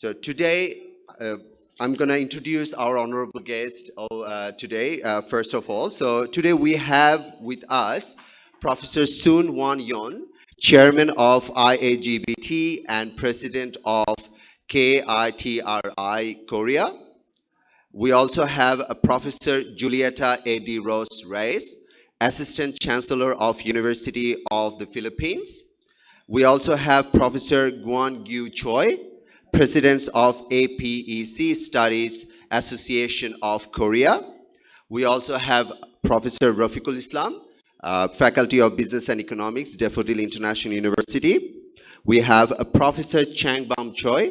So today, I'm going to introduce our honorable guest today, first of all. So today we have with us Professor Soon Won Yeon, Chairman of IAGBT and President of KITRI Korea. We also have Professor Julieta A.D. Ross Reyes, Assistant Chancellor of University of the Philippines. We also have Professor Guan Gyu Choi, President of APEC Studies Association of Korea. We also have Professor Rafiqul Islam, Faculty of Business and Economics, Daffodil International University. We have Professor Chang Bam Choi,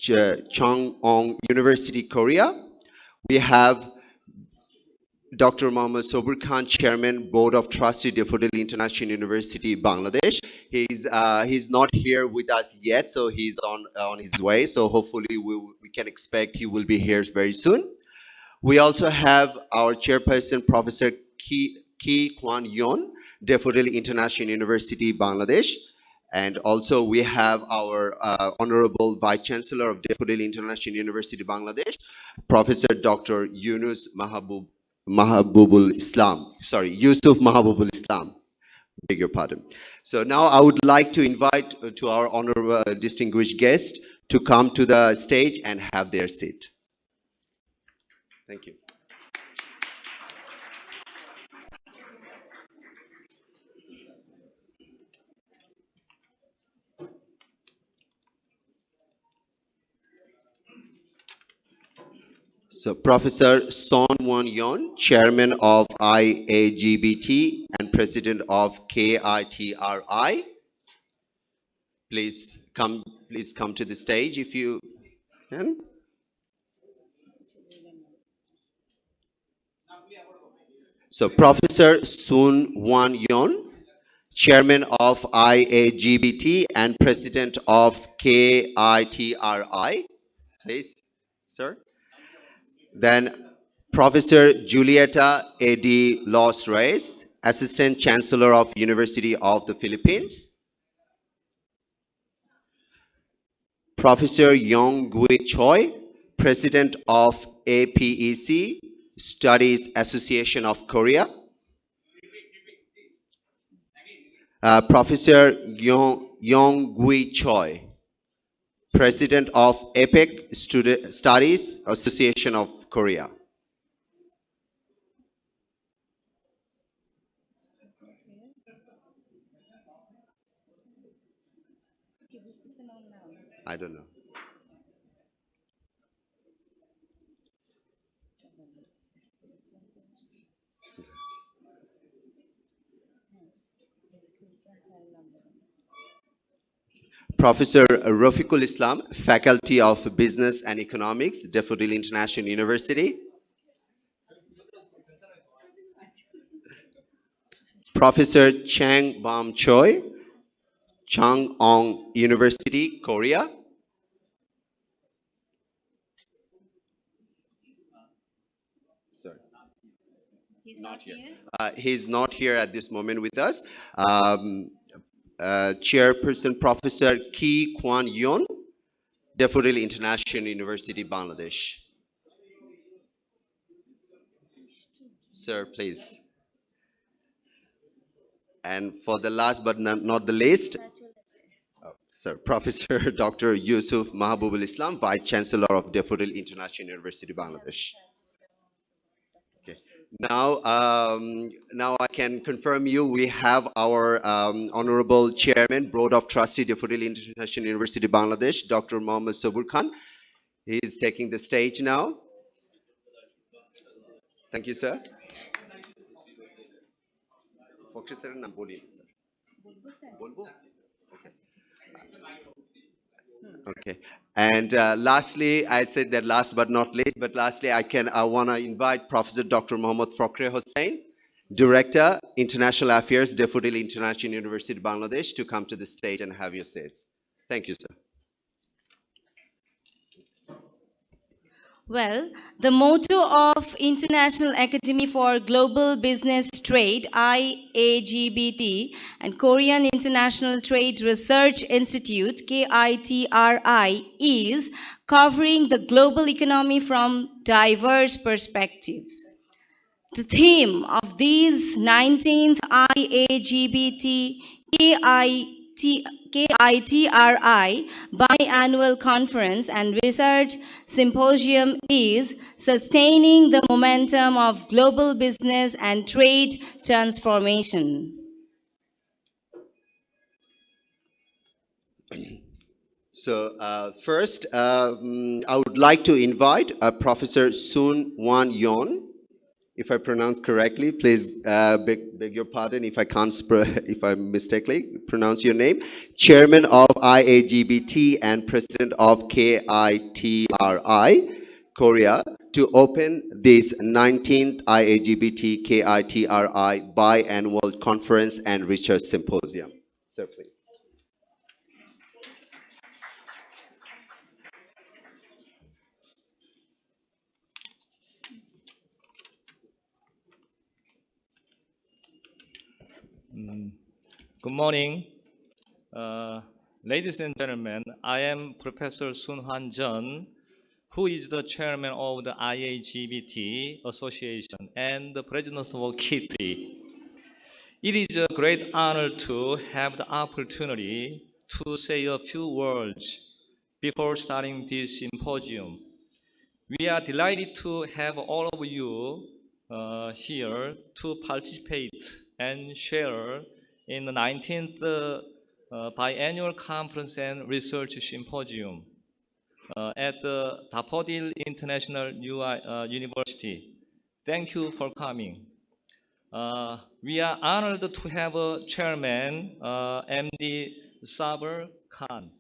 Changwon University, Korea. We have Dr. Mohammad Sobur Khan, Chairman, Board of Trustees, Daffodil International University, Bangladesh. He's not here with us yet, so he's on his way. So hopefully we can expect he will be here very soon. We also have our chairperson, Professor Ki Kwan Yeon, Daffodil International University, Bangladesh. And also we have our Honorable Vice Chancellor of Daffodil International University, Bangladesh, Professor Dr. Yusuf Mahabubul Islam. Beg your pardon. So now I would like to invite to our honorable distinguished guest to come to the stage and have their seat. Thank you. So Professor Son Won Yeon, Chairman of IAGBT and President of KITRI. Please come to the stage if you can. So Professor Soon Won Yeon, Chairman of IAGBT and President of KITRI. Please, sir. Then Professor Julieta A.D. Los Reyes, Assistant Chancellor of University of the Philippines. Professor Yong Gui Choi, President of APEC Studies Association of Korea. Professor Yong Gui Choi, President of APEC Studies Association of Korea. I don't know. Professor Rafiqul Islam, Faculty of Business and Economics, Daffodil International University. Professor Chang Bam Choi, Changwon University, Korea. Sorry. He's not here. He's not here at this moment with us. Chairperson Professor Ki Kwan Yeon, Daffodil International University, Bangladesh. Sir, please. And for the last but not the least, sir, Professor Dr. Yusuf Mahabubul Islam, Vice Chancellor of Daffodil International University, Bangladesh. Okay. Now I can confirm you, we have our Honorable Chairman, Board of Trustees, Daffodil International University, Bangladesh, Dr. Mohammad Sobur Khan. He is taking the stage now. Thank you, sir. Okay. And lastly, I said that last but not least, but lastly, I want to invite Professor Dr. Mohammad Fakhre Hossain, Director, International Affairs, Daffodil International University, Bangladesh, to come to the stage and have your seats. Thank you, sir. Well, the motto of International Academy for Global Business Trade, IAGBT, and Korean International Trade Research Institute, KITRI, is covering the global economy from diverse perspectives. The theme of these 19th IAGBT-KITRI biannual conference and research symposium is sustaining the momentum of global business and trade transformation. So first, I would like to invite Professor Soon Wan Yon. If I pronounce correctly, please beg your pardon if I can't if I mistakenly pronounce your name. Chairman of IAGBT and President of KITRI, Korea, to open this 19th IAGBT-KITRI biannual conference and research symposium. Sir, please. Good morning. Ladies and gentlemen, I am Professor Sun Han Jun, who is the chairman of the IAGBT Association and the president of KITRI. It is a great honor to have the opportunity to say a few words before starting this symposium. We are delighted to have all of you here to participate and share in the 19th biannual conference and research symposium at the Daffodil International University. Thank you for coming. We are honored to have a chairman, MD Saber Khan,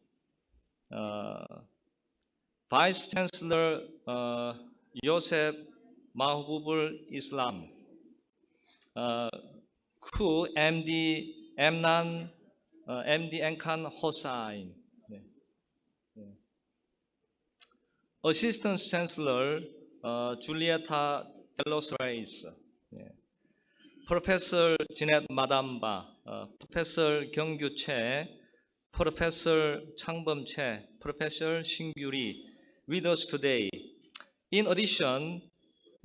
Vice Chancellor Yosef Mahbubul Islam, Ku MD Emnan MD Enkan Hossain, Assistant Chancellor Julieta Delos Reyes, Professor Jeanette Madamba, Professor Gyeonggu Che, Professor Changbom Che, Professor Shingyuri with us today. In addition,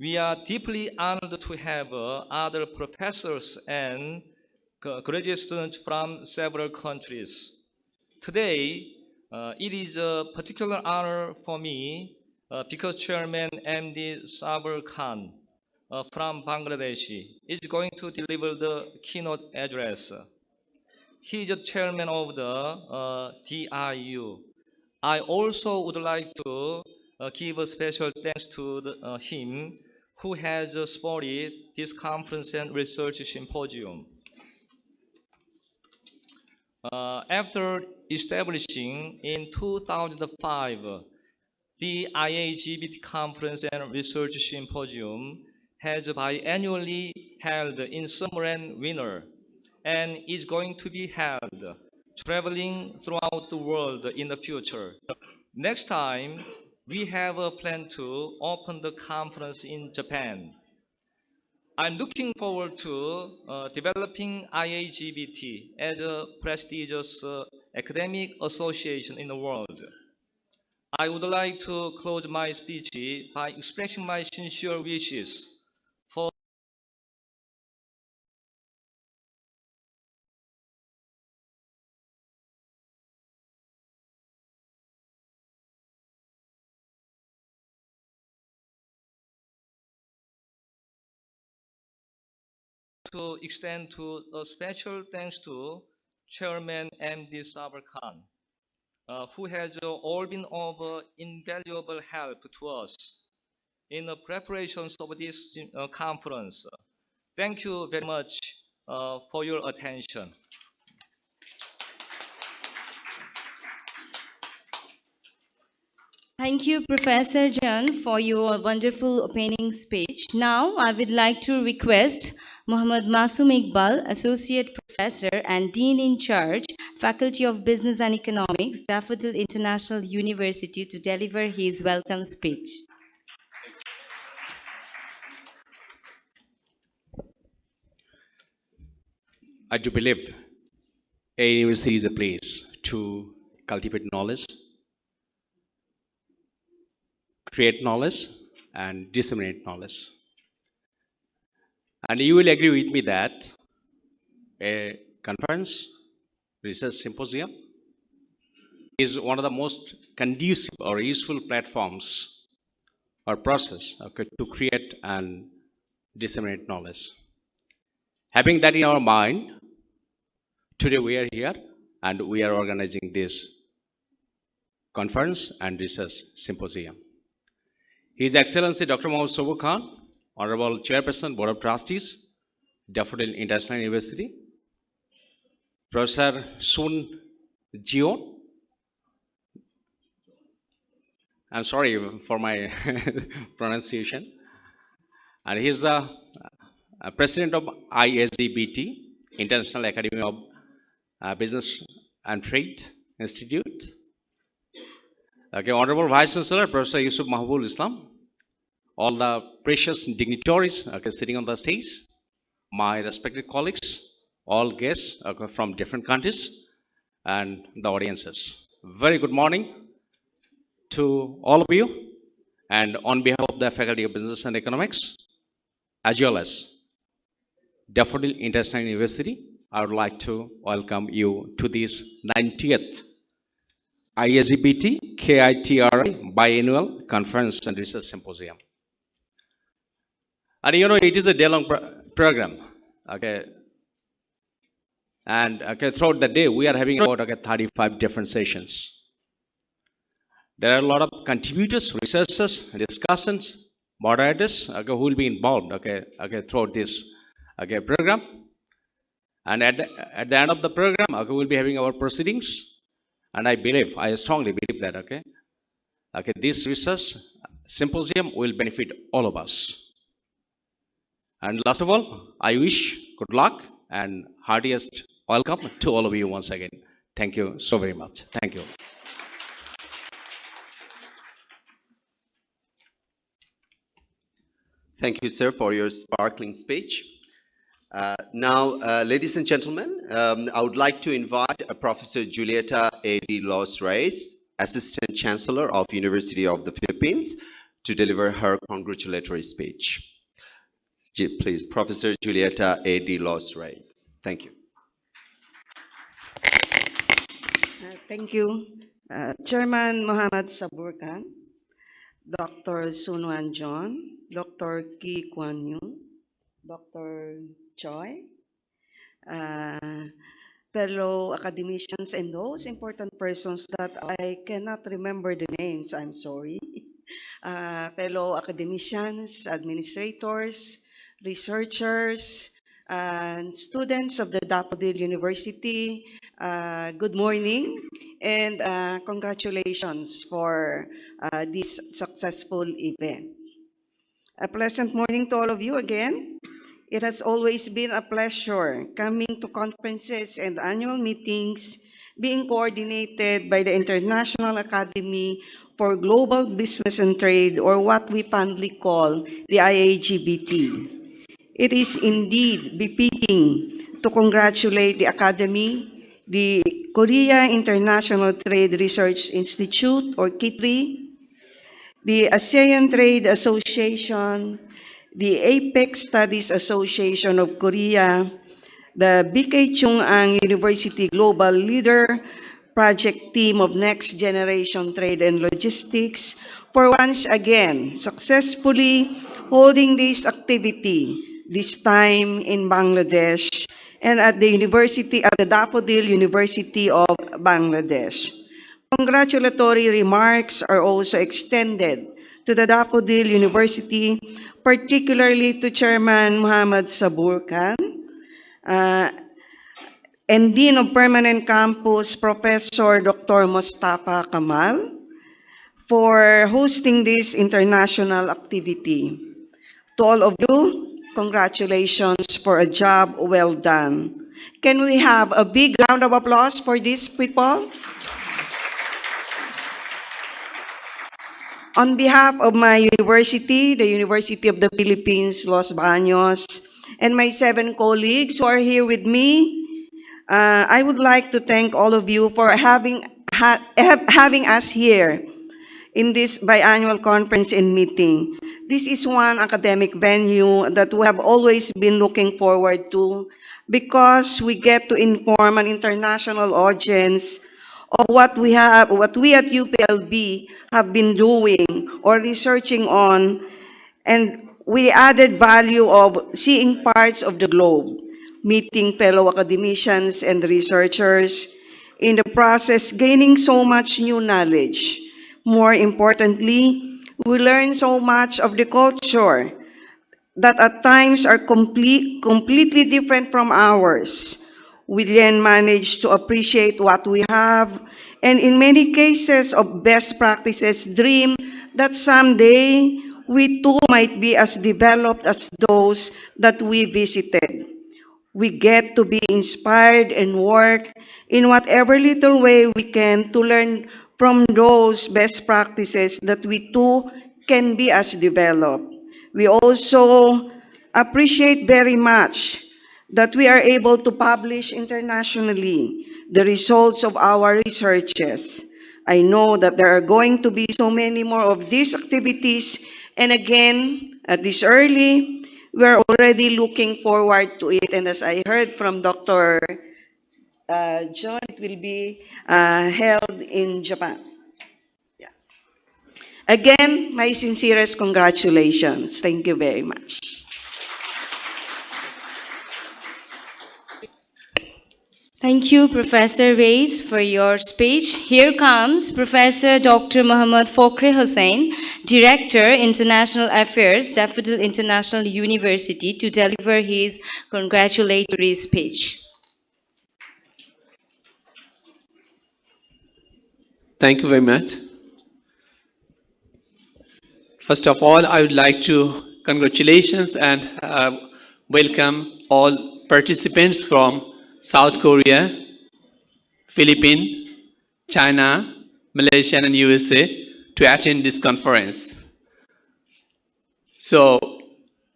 we are deeply honored to have other professors and graduate students from several countries. Today, it is a particular honor for me because Chairman MD Saber Khan from Bangladesh is going to deliver the keynote address. He is the chairman of the DIU. I also would like to give a special thanks to him who has supported this conference and research symposium. After establishing in 2005, the IAGBT Conference and Research Symposium has biannually held in summer and winter and is going to be held traveling throughout the world in the future. Next time, we have a plan to open the conference in Japan. I'm looking forward to developing IAGBT as a prestigious academic association in the world. I would like to close my speech by expressing my sincere wishes for to extend to a special thanks to Chairman MD Sabar Khan, who has all been of invaluable help to us in the preparations of this conference. Thank you very much for your attention. Thank you, Professor John, for your wonderful opening speech. Now, I would like to request Muhammad Masum Iqbal, Associate Professor and Dean in Charge, Faculty of Business and Economics, Daffodil International University, to deliver his welcome speech. I do believe a university is a place to cultivate knowledge, create knowledge, and disseminate knowledge. And you will agree with me that a conference, research symposium, is one of the most conducive or useful platforms or process, okay, to create and disseminate knowledge. Having that in our mind, today we are here and we are organizing this conference and research symposium. His Excellency Dr. Mohammed Sobur Khan, Honorable Chairperson, Board of Trustees, Daffodil International University, Professor Sun Jion. I'm sorry for my pronunciation. And he's the president of IAGBT, International Academy of Business and Trade Institute. Okay, Honorable Vice Chancellor, Professor Yusuf Mahbubul Islam, all the precious dignitaries, okay, sitting on the stage, my respected colleagues, all guests, okay, from different countries, and the audiences. Very good morning to all of you, and on behalf of the Faculty of Business and Economics, as well as Daffodil International University, I would like to welcome you to this 90th IAGBT-KITRI Biannual Conference and Research Symposium. And you know, it is a day-long program, okay? And okay, throughout the day, we are having about 35 different sessions. There are a lot of contributors, researchers, discussants, moderators, okay, who will be involved, okay, throughout this program. And at the end of the program, okay, we'll be having our proceedings. And I strongly believe that, this research symposium will benefit all of us. And last of all, I wish good luck and heartiest welcome to all of you once again. Thank you so very much. Thank you. Thank you, sir, for your sparkling speech. Now, ladies and gentlemen, I would like to invite Professor Julieta A.D. Los Reyes, Assistant Chancellor of University of the Philippines, to deliver her congratulatory speech. Please, Professor Julieta A.D. Los Reyes. Thank you. Thank you. Chairman Mohammed Sabur Khan, Dr. Sunwan John, Dr. Ki Kwan Yoon, Dr. Choi, fellow academicians, and those important persons that I cannot remember the names, I'm sorry. Fellow academicians, administrators, researchers, and students of the Daffodil University, good morning and congratulations for this successful event. A pleasant morning to all of you again. It has always been a pleasure coming to conferences and annual meetings being coordinated by the International Academy for Global Business and Trade, or what we fondly call the IAGBT. It is indeed befitting to congratulate the Academy, the Korea International Trade Research Institute, or KITRI, the ASEAN Trade Association, the APEC Studies Association of Korea, the BK Chung-ang University Global Leader Project Team of Next Generation Trade and Logistics, for once again successfully holding this activity, this time in Bangladesh and at the Daffodil University of Bangladesh. Congratulatory remarks are also extended to the Daffodil University, particularly to Chairman Mohammed Sabur Khan, and Dean of Permanent Campus, Professor Dr. Mustafa Kamal, for hosting this international activity. To all of you, congratulations for a job well done. Can we have a big round of applause for these people? On behalf of my university, the University of the Philippines, Los Baños, and my 7 colleagues who are here with me, I would like to thank all of you for having us here in this biannual conference and meeting. This is one academic venue that we have always been looking forward to because we get to inform an international audience of what we at UPLB have been doing or researching on, and we added value of seeing parts of the globe, meeting fellow academicians and researchers, in the process gaining so much new knowledge. More importantly, we learn so much of the culture that at times are completely different from ours. We then manage to appreciate what we have, and in many cases of best practices, dream that someday we too might be as developed as those that we visited. We get to be inspired and work in whatever little way we can to learn from those best practices that we too can be as developed. We also appreciate very much that we are able to publish internationally the results of our researches. I know that there are going to be so many more of these activities, and again, at this early, we're already looking forward to it. And as I heard from Dr. John, it will be held in Japan. Yeah. Again, my sincerest congratulations. Thank you very much. Thank you, Professor Reis, for your speech. Here comes Professor Dr. Muhammad Fakhri Hussain, Director, International Affairs, Daffodil International University, to deliver his congratulatory speech. Thank you very much. First of all, I would like to congratulations and welcome all participants from South Korea, Philippines, China, Malaysia, and USA to attend this conference. So,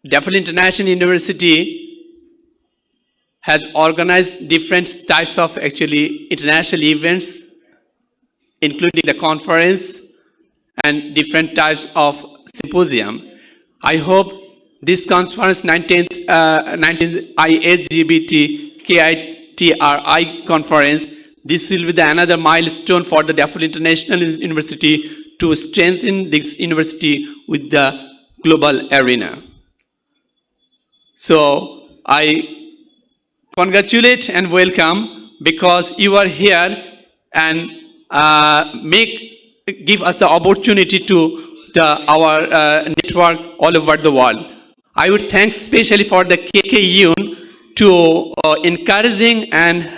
Daffodil International University has organized different types of international events, including the conference and different types of symposium. I hope this conference, 19th IAGBT-KITRI conference, this will be another milestone for the Daffodil International University to strengthen this university with the global arena. So I congratulate and welcome because you are here and give us the opportunity to our network all over the world. I would thank especially for the KKU to encouraging and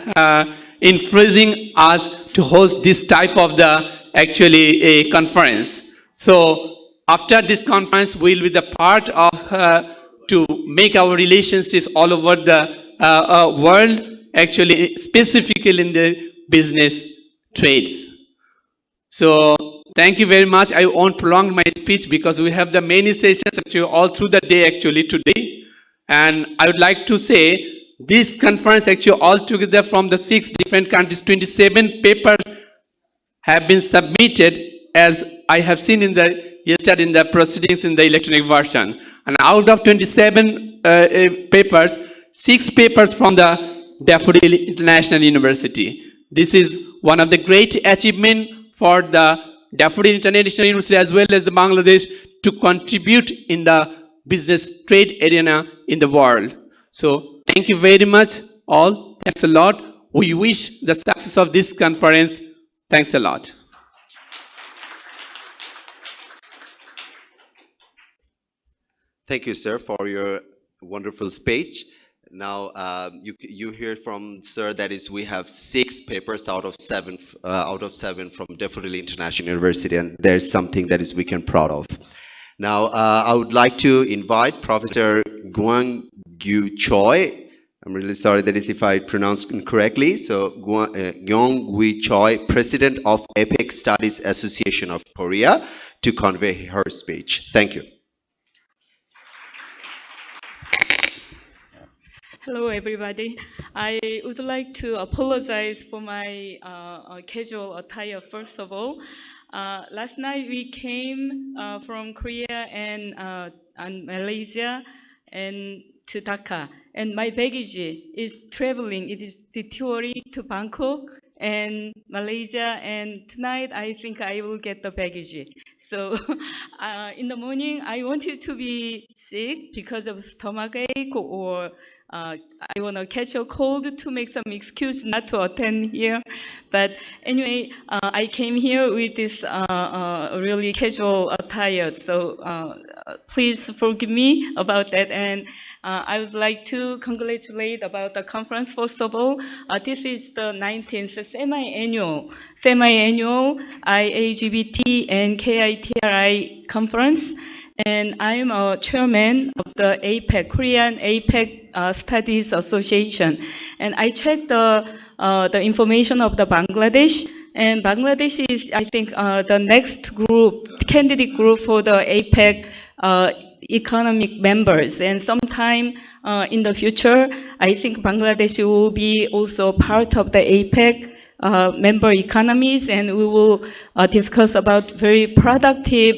influencing us to host this type of a conference. So after this conference, we'll be the part of to make our relationships all over the world, specifically in the business trades. So thank you very much. I won't prolong my speech because we have the many sessions all through the day today. And I would like to say this conference altogether from the 6 different countries, 27 papers have been submitted, as I have seen yesterday in the proceedings in the electronic version. And out of 27 papers, 6 papers from the Daffodil International University. This is one of the great achievements for the Daffodil International University as well as the Bangladesh to contribute in the business trade arena in the world. So thank you very much all. Thanks a lot. We wish the success of this conference. Thanks a lot. Thank you, sir, for your wonderful speech. Now, you hear from sir that is we have 6 papers out of 7 from Daffodil International University, and there's something that is we can proud of. Now, I would like to invite Professor Gwang-Gyu Choi. I'm really sorry that is if I pronounced incorrectly. So, Gwang-Gyu Choi, President of APEC Studies Association of Korea, to convey her speech. Thank you. Hello, everybody. I would like to apologize for my casual attire, first of all. Last night we came from Korea and Malaysia and to Dhaka. And my baggage is traveling. It is detouring to Bangkok and Malaysia. And tonight I think I will get the baggage. So in the morning I wanted to be sick because of stomachache or I want to catch a cold to make some excuse not to attend here. But anyway, I came here with this really casual attire. So please forgive me about that. And I would like to congratulate about the conference, first of all. This is the 19th semi-annual IAGBT and KITRI conference. And I'm a chairman of the APEC, Korean APEC Studies Association. And I checked the information of the Bangladesh, and Bangladesh is, I think, the next group, candidate group for the APEC economic members. And sometime in the future, I think Bangladesh will be also part of the APEC member economies, and we will discuss about very productive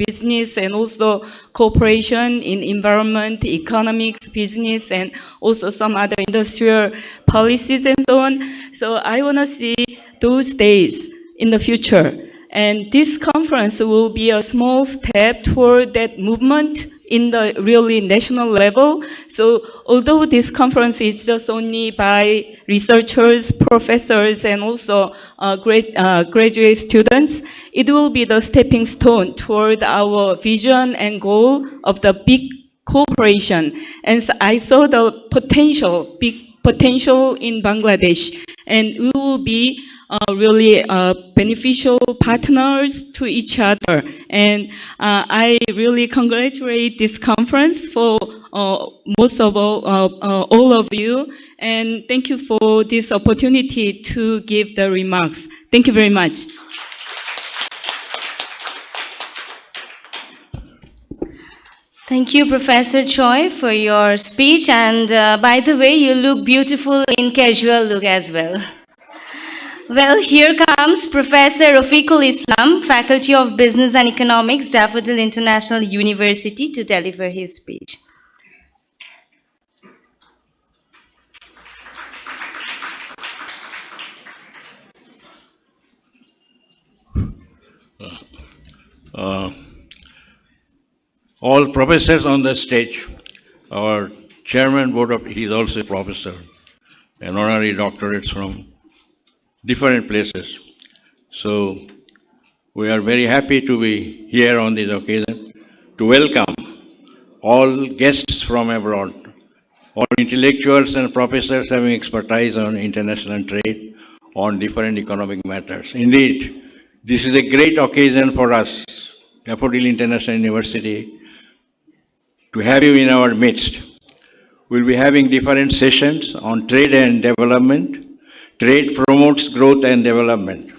business and also cooperation in environment, economics, business, and also some other industrial policies and so on. So I want to see those days in the future. And this conference will be a small step toward that movement in the really national level. So although this conference is just only by researchers, professors, and also graduate students, it will be the stepping stone toward our vision and goal of the big cooperation. And so I saw the big potential in Bangladesh, and we will be really beneficial partners to each other. And I really congratulate this conference for most of all of you, and thank you for this opportunity to give the remarks. Thank you very much. Thank you, Professor Choi, for your speech. And by the way, you look beautiful in casual look as well. Well, here comes Professor Rafiqul Islam, Faculty of Business and Economics, Daffodil International University, to deliver his speech. All professors on the stage, our chairman board of, he is also a professor, an honorary doctorates from different places. So we are very happy to be here on this occasion to welcome all guests from abroad, all intellectuals and professors having expertise on international trade, on different economic matters. Indeed, this is a great occasion for us, Daffodil International University, to have you in our midst. We'll be having different sessions on trade and development. Trade promotes growth and development.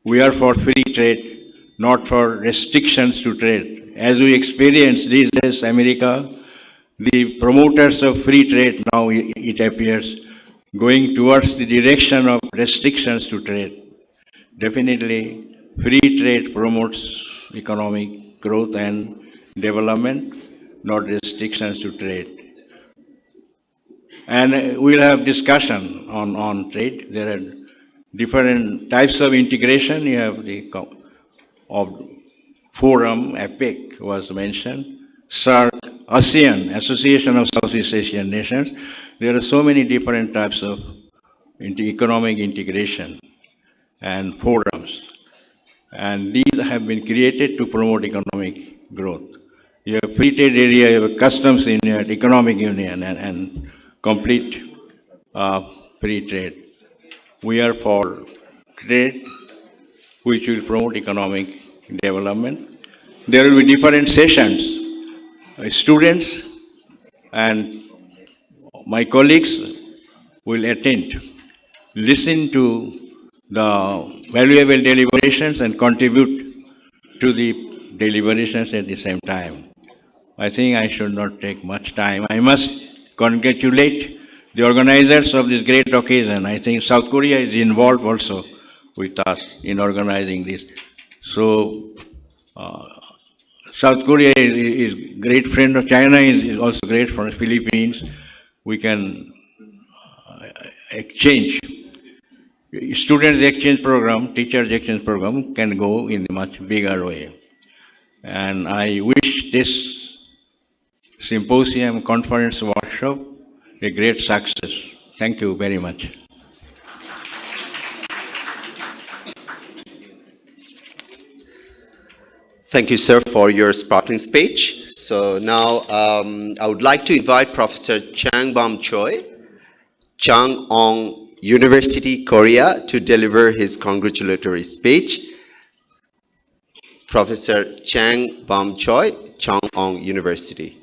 We are for free trade, not for restrictions to trade. As we experience these days, America, the promoters of free trade now, it appears, going towards the direction of restrictions to trade. Definitely, free trade promotes economic growth and development, not restrictions to trade. And we'll have discussion on trade. There are different types of integration. You have the forum, APEC was mentioned, SAARC, ASEAN, Association of Southeast Asian Nations. There are so many different types of economic integration and forums. And these have been created to promote economic growth. You have free trade area, you have customs union, economic union, and complete free trade. We are for trade which will promote economic development. There will be different sessions. Students and my colleagues will attend, listen to the valuable deliberations and contribute to the deliberations at the same time. I think I should not take much time. I must congratulate the organizers of this great occasion. I think South Korea is involved also with us in organizing this. So, South Korea is great friend of China, is also great for the Philippines. We can exchange. Students exchange program, teachers exchange program can go in a much bigger way. And I wish this symposium, conference, workshop a great success. Thank you very much. Thank you, sir, for your sparkling speech. So now I would like to invite Professor Chang Bam Choi, Changwon University, Korea, to deliver his congratulatory speech. Professor Chang Bam Choi, Changwon University.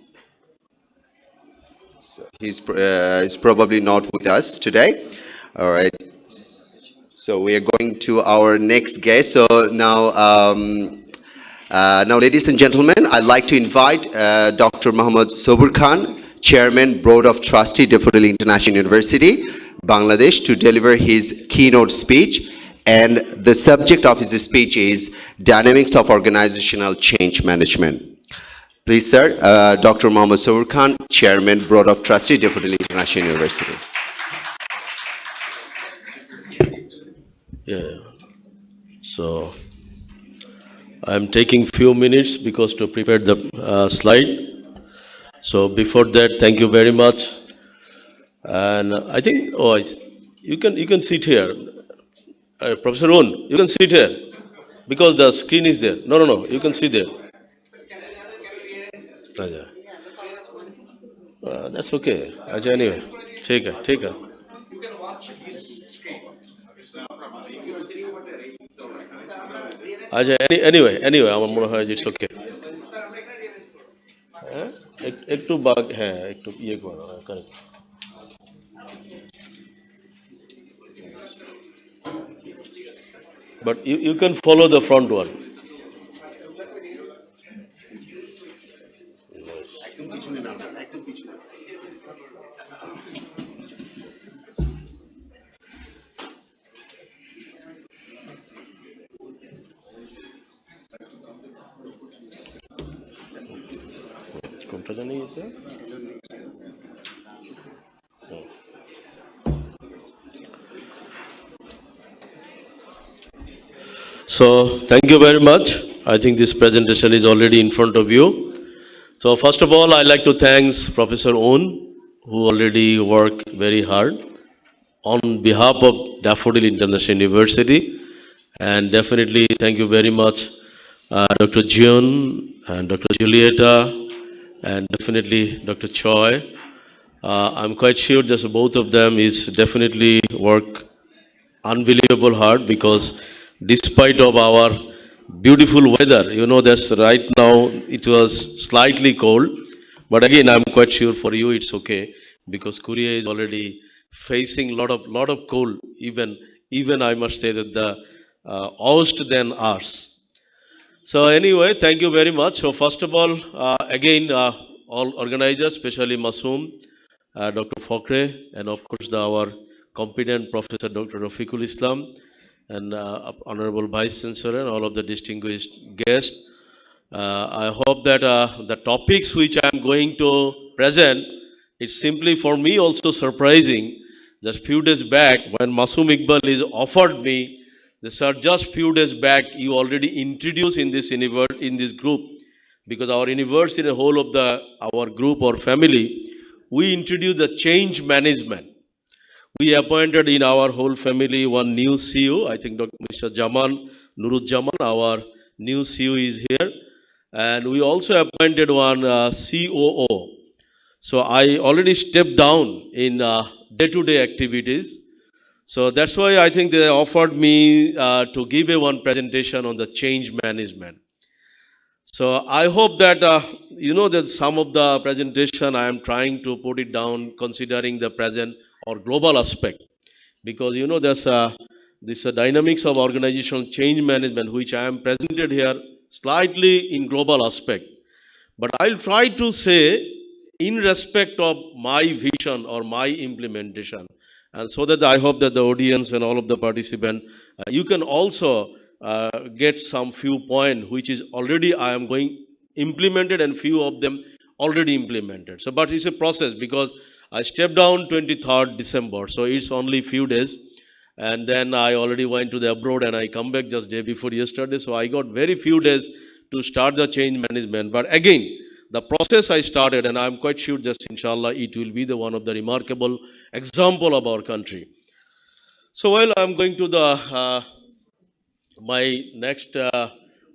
So he's probably not with us today. All right. So we are going to our next guest. So now, ladies and gentlemen, I'd like to invite Dr. Muhammad Sobur Khan, Chairman, Board of Trustee, Daffodil International University, Bangladesh, to deliver his keynote speech. And the subject of his speech is Dynamics of Organizational Change Management. Please, sir, Dr. Muhammad Sobur Khan, Chairman, Board of Trustee, Daffodil International University. Yeah. So I'm taking few minutes because to prepare the slide. So before that, thank you very much. And I think, you can sit here. Professor Un, you can sit here because the screen is there. No, you can sit there. That's okay. Anyway, take it. You can watch his screen. Anyway, আমার মনে হয় it's okay. একটু bug একটু ইয়ে করো correct. But you can follow the front one. কোনটা জানি এটা? So, thank you very much. I think this presentation is already in front of you. So, first of all, I'd like to thank Professor On, who already worked very hard on behalf of Daffodil International University. And definitely, thank you very much, Dr. Jion and Dr. Julieta, and definitely Dr. Choi. I'm quite sure just both of them is definitely work unbelievable hard because despite of our beautiful weather, you know that's right now it was slightly cold, but again I'm quite sure for you it's okay because Korea is already facing lot of cold, even I must say that the worst than ours. So anyway, thank you very much. So first of all, again all organizers, especially Masoom, Dr. Fakre, and of course our competent Professor Dr. Rafiqul Islam, and Honorable Vice Chancellor and all of the distinguished guests. I hope that the topics which I am going to present, it's simply for me also surprising. Just few days back, when Masoom Iqbal is offered me, they said just few days back you already introduced in this group, because our university, the whole of our group or family, we introduced the change management. We appointed in our whole family one new CEO. I think Dr. Mr. Nuruzzaman, our new CEO is here. And we also appointed one COO. So I already stepped down in day-to-day activities. So that's why I think they offered me to give one presentation on the change management. So I hope that, that some of the presentation I am trying to put it down considering the present or global aspect, because there's this dynamics of organizational change management which I am presented here slightly in global aspect, but I'll try to say in respect of my vision or my implementation. And so that I hope that the audience and all of the participants, you can also get some few points which is already I am going implemented and few of them already implemented. So, but it's a process because I stepped down 23rd December, so it's only few days. And then I already went to the abroad and I come back just day before yesterday. So I got very few days to start the change management. But again, the process I started, and I'm quite sure just inshallah, it will be the one of the remarkable example of our country. So while I'm going to the my next,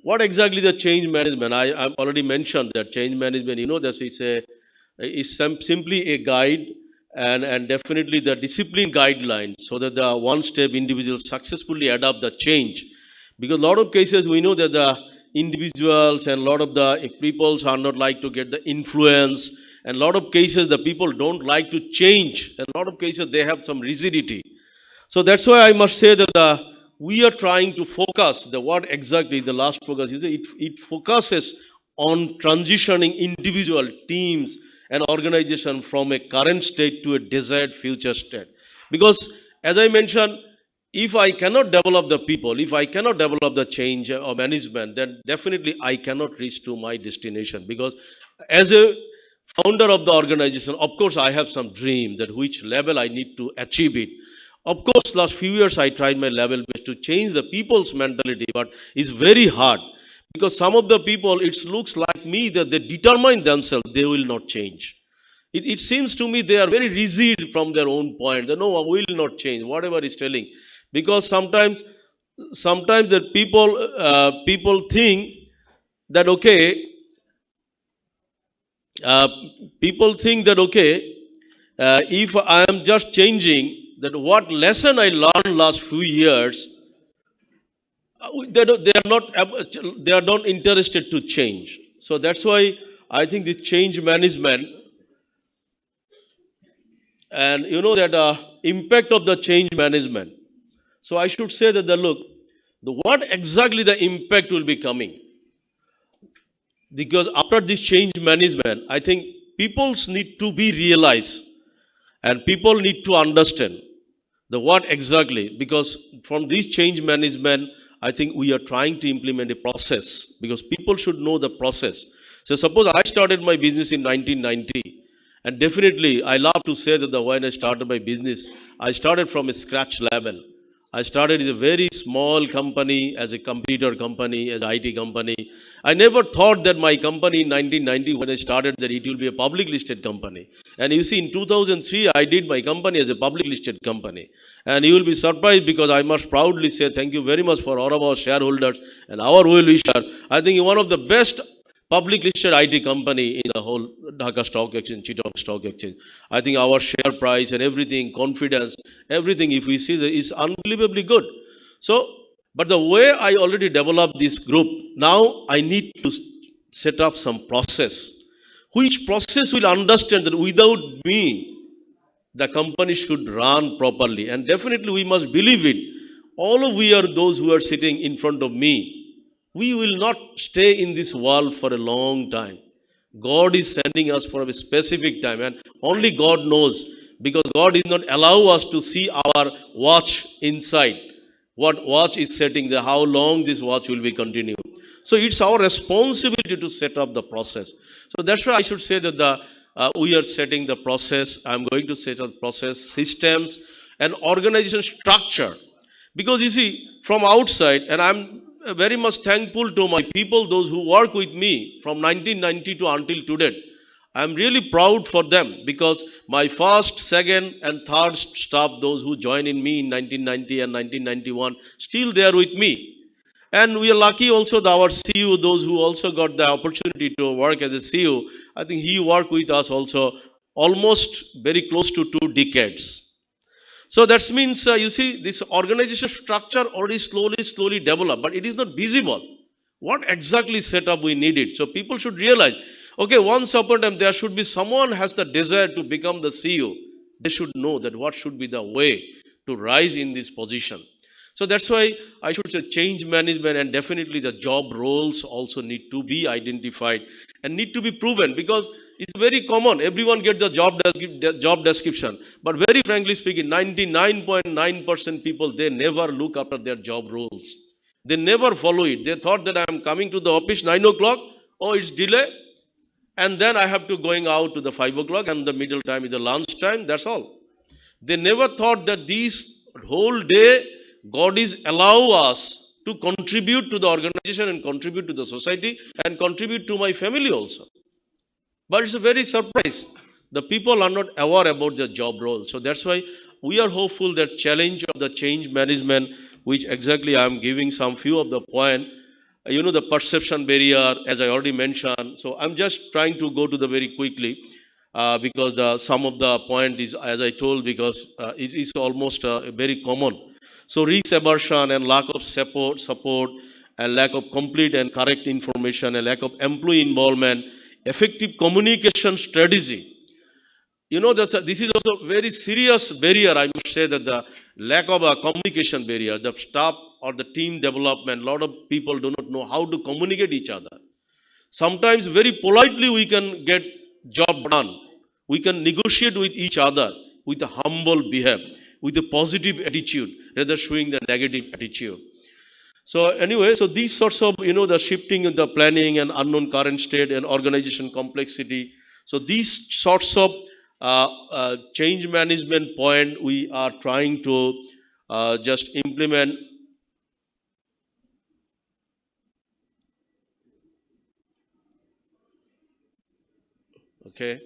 what exactly the change management? I've already mentioned that change management, you know, that it's simply a guide and definitely the discipline guidelines so that the one-step individual successfully adopt the change. Because a lot of cases we know that the individuals and a lot of the peoples are not like to get the influence, and a lot of cases the people don't like to change, and a lot of cases they have some rigidity. So that's why I must say that we are trying to focus the what exactly the last focus is. It focuses on transitioning individual teams and organization from a current state to a desired future state. Because as I mentioned, if I cannot develop the people, if I cannot develop the change or management, then definitely I cannot reach to my destination. Because as a founder of the organization, of course, I have some dream that which level I need to achieve it. Of course, last few years I tried my level best to change the people's mentality, but it's very hard because some of the people, it looks like me that they determine themselves, they will not change. It seems to me they are very rigid from their own point. They know I will not change, whatever is telling. Because sometimes the people think that okay, if I am just changing, that what lesson I learned last few years, they are not interested to change. So that's why I think the change management and you know that impact of the change management. So I should say that what exactly the impact will be coming. Because after this change management, I think peoples need to be realized and people need to understand the what exactly. Because from this change management, I think we are trying to implement a process because people should know the process. So suppose I started my business in 1990, and definitely I love to say that when I started my business, I started from a scratch level. I started as a very small company, as a computer company, as an IT company. I never thought that my company in 1990, when I started, that it will be a public listed company. And you see, in 2003, I did my company as a public listed company. And you will be surprised because I must proudly say thank you very much for all of our shareholders and our well-wisher. I think one of the best public listed IT company in the whole Dhaka Stock Exchange, Chittagong Stock Exchange. I think our share price and everything, confidence, everything, if we see that, is unbelievably good. So, but the way I already developed this group, now I need to set up some process. Which process will understand that without me, the company should run properly. And definitely we must believe it. All of we are those who are sitting in front of me. We will not stay in this world for a long time. God is sending us for a specific time, and only God knows, because God did not allow us to see our watch inside. What watch is setting there, how long this watch will be continuing. So it's our responsibility to set up the process. So that's why I should say that we are setting the process. I'm going to set up process, systems, and organization structure. Because you see, from outside, and I'm very much thankful to my people, those who work with me from 1990 to until today. I'm really proud for them because my first, second, and third staff, those who joined in me in 1990 and 1991, still they are with me. And we are lucky also that our CEO, those who also got the opportunity to work as a CEO, I think he worked with us also almost very close to 2 decades. So that means, you see, this organization structure already slowly developed, but it is not visible. What exactly setup we needed? So people should realize, okay, once upon a time, there should be someone has the desire to become the CEO. They should know that what should be the way to rise in this position. So that's why I should say change management, and definitely the job roles also need to be identified and need to be proven, because It's very common. Everyone gets the job description. But very frankly speaking, 99.9% people, they never look after their job roles. They never follow it. They thought that I am coming to the office 9 o'clock. Oh, it's delay. And then I have to going out to the 5 o'clock, and the middle time is the lunch time. That's all. They never thought that these whole day, God is allow us to contribute to the organization and contribute to the society and contribute to my family also. But it's a very surprise. The people are not aware about their job role. So that's why we are hopeful that challenge of the change management, which exactly I am giving some few of the point, the perception barrier, as I already mentioned. So I'm just trying to go to the very quickly because some of the point is, as I told, because it is almost very common. So risk aversion and lack of support and lack of complete and correct information and lack of employee involvement, effective communication strategy. This is also a very serious barrier, I must say, that the lack of a communication barrier, the staff or the team development, a lot of people do not know how to communicate each other. Sometimes very politely we can get job done. We can negotiate with each other with a humble behavior, with a positive attitude, rather showing the negative attitude. So anyway, so these sorts of, the shifting in the planning and unknown current state and organization complexity. So these sorts of change management point we are trying to just implement. Okay.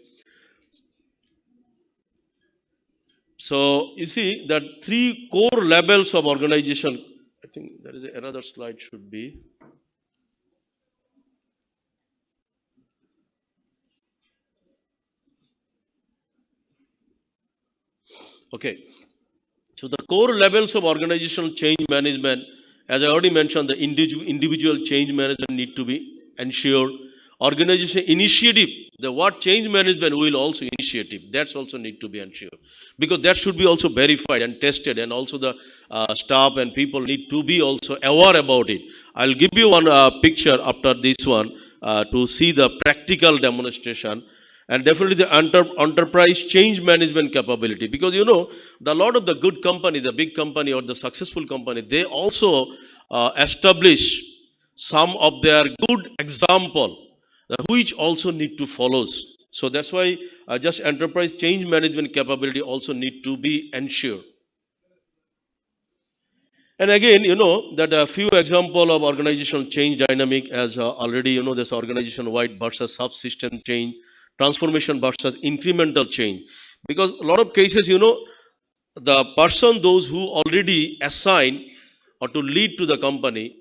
So you see that 3 core levels of organization. I think there is another slide should be. Okay. So the core levels of organizational change management, as I already mentioned, the individual change management need to be ensured. Organization initiative, the what change management will also initiative, that's also need to be ensured. Because that should be also verified and tested, and also the staff and people need to be also aware about it. I'll give you one picture after this one to see the practical demonstration. And definitely the enterprise change management capability, because the lot of the good company, the big company or the successful company, they also establish some of their good example which also need to follow. So that's why just enterprise change management capability also need to be ensured. And again, that a few example of organizational change dynamic as already, this organization-wide versus subsystem change, transformation versus incremental change. Because a lot of cases, the person, those who already assigned or to lead to the company,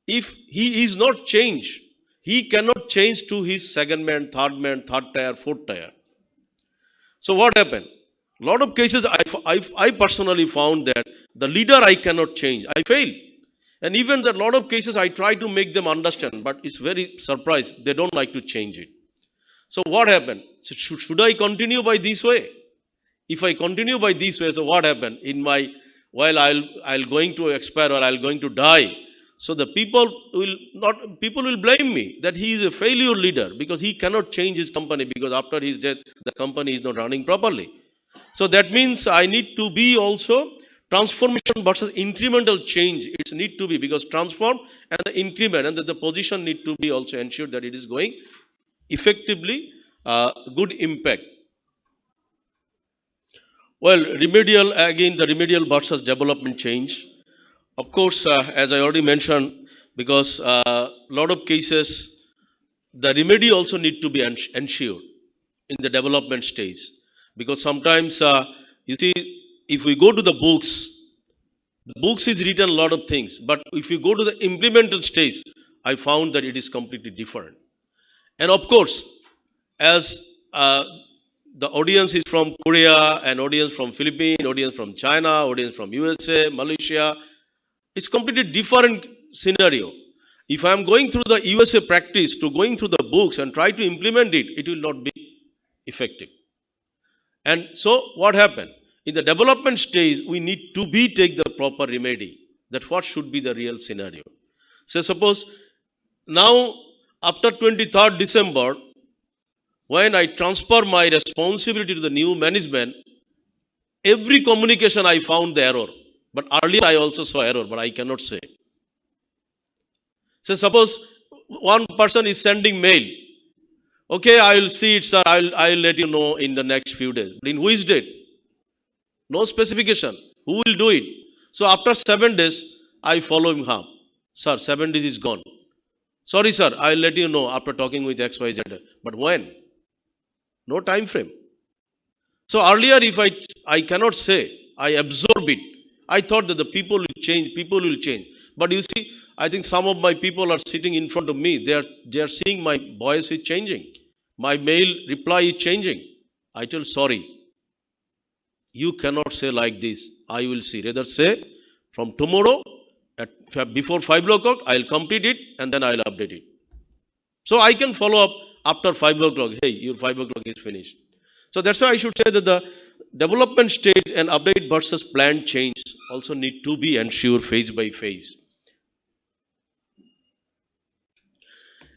if he is not changed, he cannot change to his second man, third tier, fourth tier. So what happened? A lot of cases I personally found that the leader I cannot change. I fail. And even that lot of cases I try to make them understand, but it's very surprised. They don't like to change it. So what happened? So should I continue by this way? If I continue by this way, so what happened? While I'll going to expire or I'll going to die. So the people will blame me that he is a failure leader because he cannot change his company, because after his death, the company is not running properly. So that means I need to be also transformation versus incremental change. It need to be, because transform and the increment and the position need to be also ensured that it is going effectively good impact. Well, the remedial versus development change. Of course, as I already mentioned, because a lot of cases, the remedy also need to be ensured in the development stage. Because sometimes, you see, if we go to the books is written a lot of things. But if you go to the implemented stage, I found that it is completely different. And of course, as the audience is from Korea, and audience from Philippines, audience from China, audience from USA, Malaysia, it's completely different scenario. If I am going through the USA practice to going through the books and try to implement it, it will not be effective. And so what happened? In the development stage, we need to take the proper remedy. That what should be the real scenario. So suppose now after 23rd December, when I transfer my responsibility to the new management, every communication I found the error. But earlier I also saw error, but I cannot say. So suppose one person is sending mail. Okay, I will see it, sir. I'll let you know in the next few days. But in which date? No specification. Who will do it? So after 7 days, I follow him up. Sir, 7 days is gone. Sorry, sir. I'll let you know after talking with XYZ. But when? No time frame. So earlier, if I cannot say, I absorb it. I thought that the people will change. But you see, I think some of my people are sitting in front of me. They are seeing my voice is changing. My mail reply is changing. I tell, sorry, you cannot say like this. I will see. Rather say, from tomorrow, before 5 o'clock, I'll complete it and then I'll update it. So I can follow up after 5 o'clock. Hey, your 5 o'clock is finished. So that's why I should say that the development stage and update versus planned change also need to be ensured phase by phase.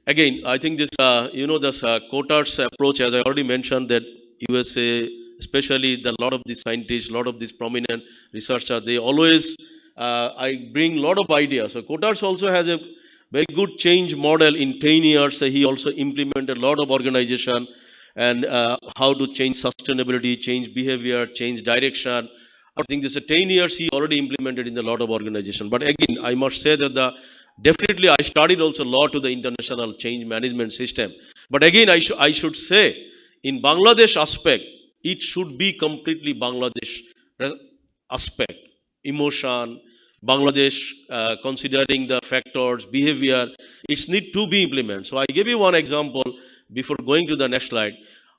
Again, I think this, this quotas approach, as I already mentioned, that USA, especially the lot of these scientists, lot of these prominent researchers, they always, I bring a lot of ideas. So quotas also has a very good change model in 10 years. He also implemented a lot of organization and how to change sustainability, change behavior, change direction. I think this 10 years he already implemented in a lot of organization. But again, I must say that definitely I studied also law to the international change management system. But again, I should say, in Bangladesh aspect, it should be completely Bangladesh aspect, emotion, Bangladesh considering the factors, behavior, it's need to be implemented. So I give you one example before going to the next slide.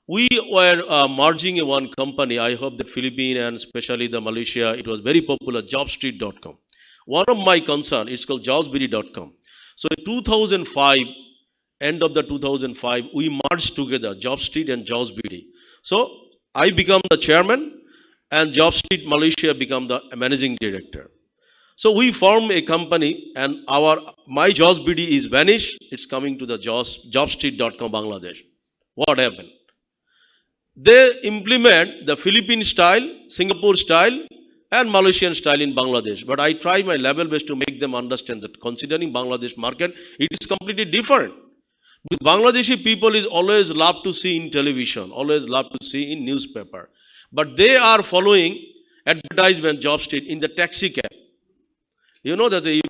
We were merging in one company. I hope the Philippines and especially the Malaysia, it was very popular, jobstreet.com. One of my concern, it's called jobsbd.com. So in 2005, end of the 2005, we merged together JobStreet and JobsBD. So I become the chairman and JobStreet Malaysia become the managing director. So we form a company and my JobsBD is vanished. It's coming to the jobstreet.com Bangladesh. What happened? They implement the Philippine style, Singapore style, and Malaysian style in Bangladesh. But I try my level best to make them understand that considering Bangladesh market, it is completely different. But Bangladeshi people is always love to see in television, always love to see in newspaper. But they are following advertisement job street in the taxi cab. You know that the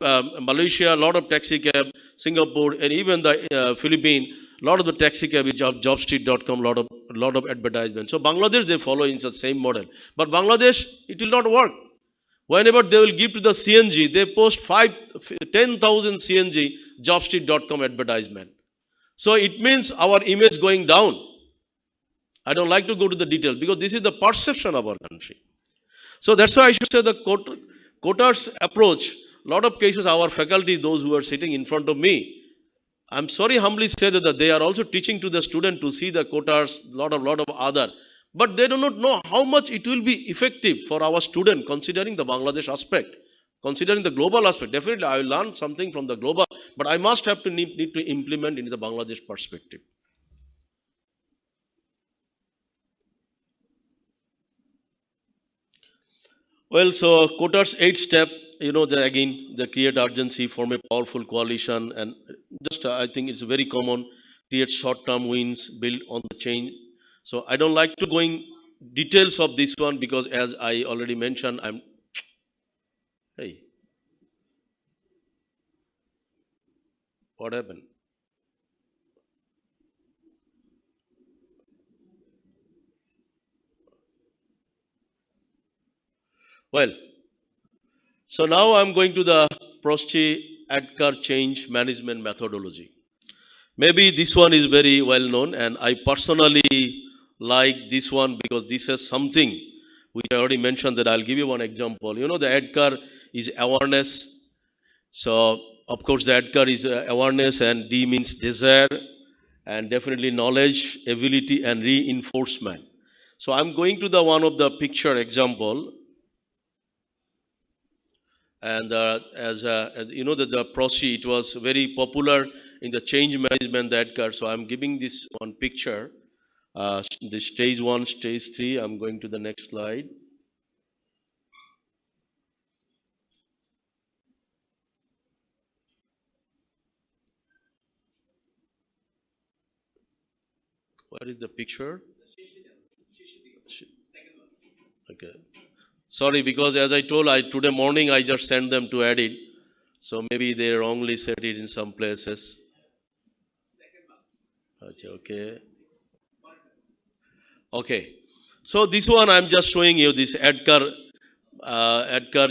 Malaysia, a lot of taxi cab, Singapore, and even the Philippines, a lot of the taxi cab is jobstreet.com, lot of advertisement. So Bangladesh, they follow in the same model. But Bangladesh, it will not work. Whenever they will give to the CNG, they post 10,000 CNG jobstreet.com advertisement. So it means our image going down. I don't like to go to the details because this is the perception of our country. So that's why I should say the quotas approach, a lot of cases our faculty, those who are sitting in front of me, I'm sorry humbly say that they are also teaching to the student to see the quotas, lot of other, but they do not know how much it will be effective for our student considering the Bangladesh aspect, considering the global aspect. Definitely I will learn something from the global, but I must have to need to implement into the Bangladesh perspective. Well, so quotas 8 step, again, the create urgency, form a powerful coalition, and just I think it's very common, create short-term wins, build on the change. So I don't like to go in details of this one because as I already mentioned, hey, what happened? Well, so now I'm going to the Prosci-Adkar change management methodology. Maybe this one is very well known and I personally like this one because this is something which I already mentioned that I'll give you one example. You know, the Adkar is awareness. So, of course, the Adkar is awareness and D means desire and definitely knowledge, ability and reinforcement. So, I'm going to the one of the picture example. And as you know that the Prosci, it was very popular in the change management that Adkar. So I'm giving this one picture. The stage 1, stage 3. I'm going to the next slide. Where is the picture? Okay. Sorry, because as I told, today morning I just sent them to edit. So maybe they wrongly set it in some places. Okay. Okay. So this one I'm just showing you, this Edgar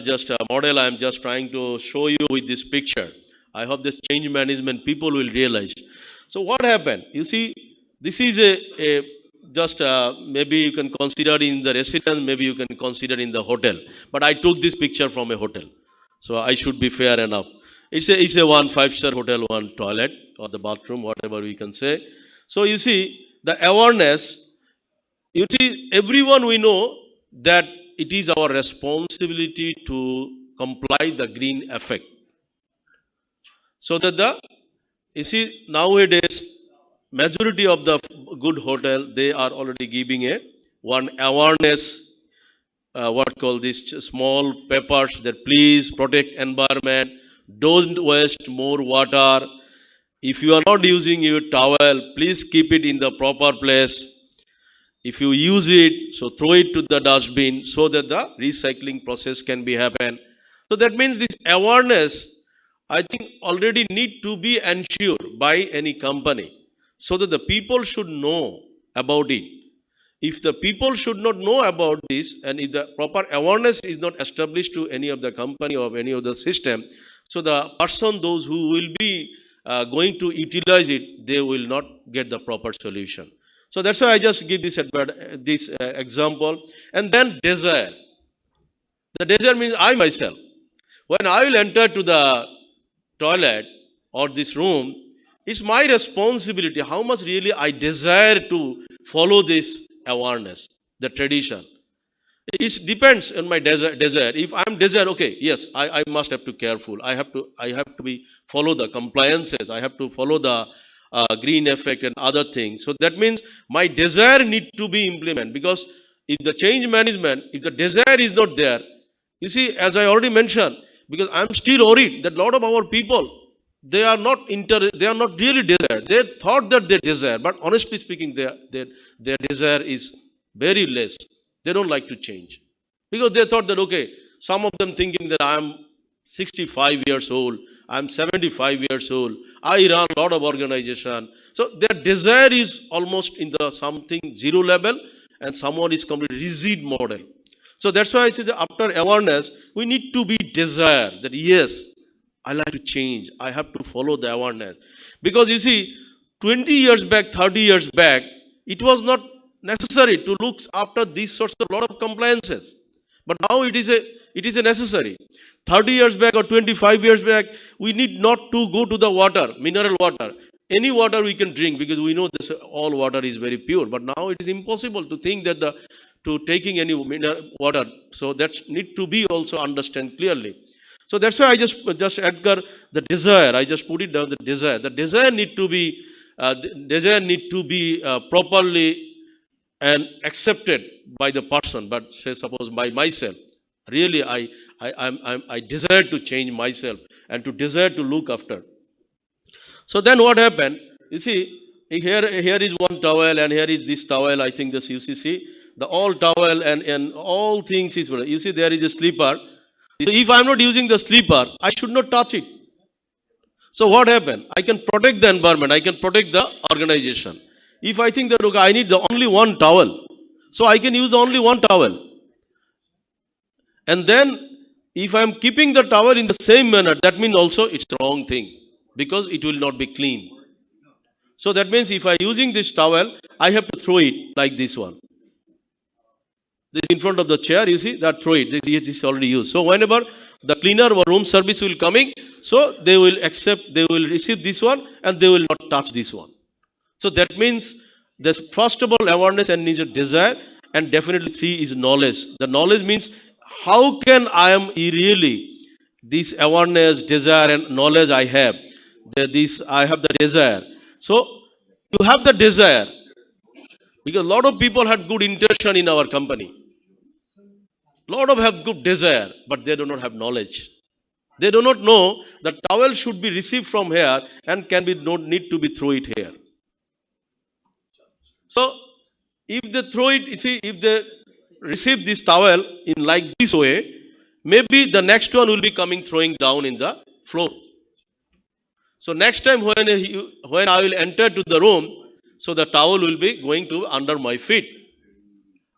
just a model I'm just trying to show you with this picture. I hope this change management people will realize. So what happened? You see, this is a just maybe you can consider in the residence, maybe you can consider in the hotel. But I took this picture from a hotel, so I should be fair enough. It's a 5-star hotel, one toilet or the bathroom, whatever we can say. So you see the awareness. You see, everyone we know that it is our responsibility to comply the green effect. So that you see, nowadays, majority of the good hotel, they are already giving a one awareness, what call this small papers that please protect environment, don't waste more water. If you are not using your towel, please keep it in the proper place. If you use it, so throw it to the dustbin so that the recycling process can be happen. So that means this awareness, I think, already need to be ensured by any company so that the people should know about it. If the people should not know about this and if the proper awareness is not established to any of the company or any of the system, so the person, those who will be going to utilize it, they will not get the proper solution. So that's why I just give this example. And then desire. The desire means I myself. When I will enter to the toilet or this room, it's my responsibility how much really I desire to follow this awareness, the tradition. It depends on my desire. If I'm desire, okay, yes, I must have to careful. I have to be follow the compliances. I have to follow the green effect and other things. So that means my desire need to be implemented, because if the change management, if the desire is not there, you see, as I already mentioned, because I'm still worried that a lot of our people, they are not really desire. They thought that they desire, but honestly speaking, their desire is very less. They don't like to change because they thought that, okay, some of them thinking that I'm 65 years old, I'm 75 years old, I run a lot of organization. So their desire is almost in the something zero level, and someone is completely rigid model. So that's why I say that after awareness, we need to be desire that yes, I like to change. I have to follow the awareness. Because you see, 20 years back, 30 years back, it was not necessary to look after these sorts of lot of compliances. But now it is a necessary. 30 years back or 25 years back, we need not to go to the water, mineral water. Any water we can drink because we know this all water is very pure. But now it is impossible to think that to taking any mineral water. So that need to be also understand clearly. So that's why I just Edgar, the desire, I just put it down, the desire. The desire need to be properly and accepted by the person, but say suppose by myself. Really, I desire to change myself and to desire to look after. So then what happened? You see, here is one towel and here is this towel. I think this UCC, the all towel and all things is. You see, there is a sleeper. So if I am not using the sleeper, I should not touch it. So what happened? I can protect the environment. I can protect the organization. If I think that, okay, I need the only one towel, so I can use the only one towel. And then if I am keeping the towel in the same manner, that means also it's the wrong thing because it will not be clean. So that means if I using this towel, I have to throw it like this one. This in front of the chair, you see, that throw it. This is already used. So whenever the cleaner or room service will coming, so they will receive this one and they will not touch this one. So that means there's first of all awareness and needs a desire, and definitely 3 is knowledge. The knowledge means how can I am really this awareness, desire and knowledge I have. I have the desire. So you have the desire. Because a lot of people had good intention in our company. Lot of have good desire, but they do not have knowledge. They do not know that towel should be received from here and can be not need to be throw it here. So if they throw it, you see, if they receive this towel in like this way, maybe the next one will be coming throwing down in the floor. So next time when I will enter to the room, so the towel will be going to under my feet.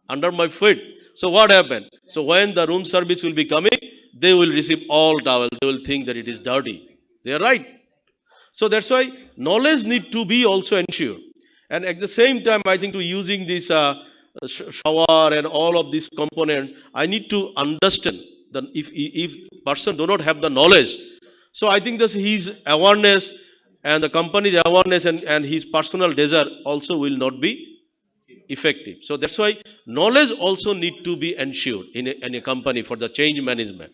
Under my feet. So what happened? So when the room service will be coming, they will receive all towel. They will think that it is dirty. They are right. So that's why knowledge need to be also ensured. And at the same time, I think to using this shower and all of these components, I need to understand that if person do not have the knowledge, so I think that his awareness and the company's awareness and his personal desire also will not be effective. So that's why knowledge also need to be ensured in a company for the change management.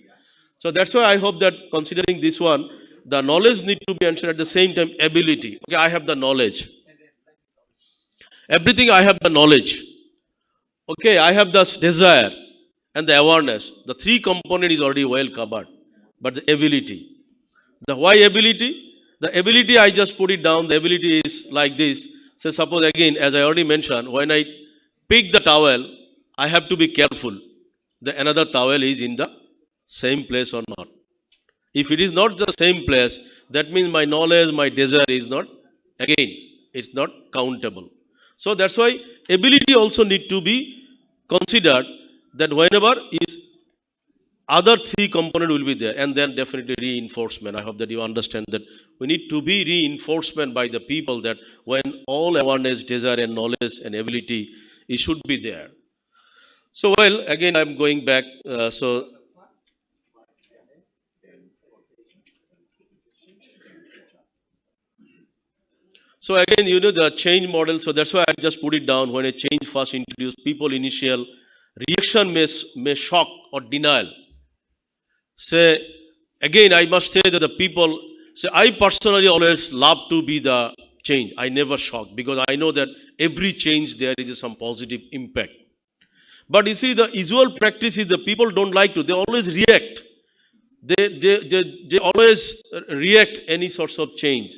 So that's why I hope that considering this one, the knowledge need to be ensured at the same time ability. Okay, I have the knowledge. Everything I have the knowledge. Okay, I have the desire and the awareness. The three component is already well covered. But the ability. The why ability? The ability I just put it down. The ability is like this. So suppose again, as I already mentioned, when I pick the towel, I have to be careful that another towel is in the same place or not. If it is not the same place, that means my knowledge, my desire is not, again, it's not countable. So that's why ability also need to be considered that whenever is other three component will be there, and then definitely reinforcement. I hope that you understand that we need to be reinforcement by the people that when all awareness, desire and knowledge and ability, it should be there. So well, again I'm going back, So again, you know, the change model, so that's why I just put it down. When a change first introduced, people initial reaction may shock or denial. Say, again, I must say that the people, say, I personally always love to be the change. I never shock because I know that every change there is some positive impact. But you see, the usual practice is the people don't like to, they always react. They always react any sorts of change.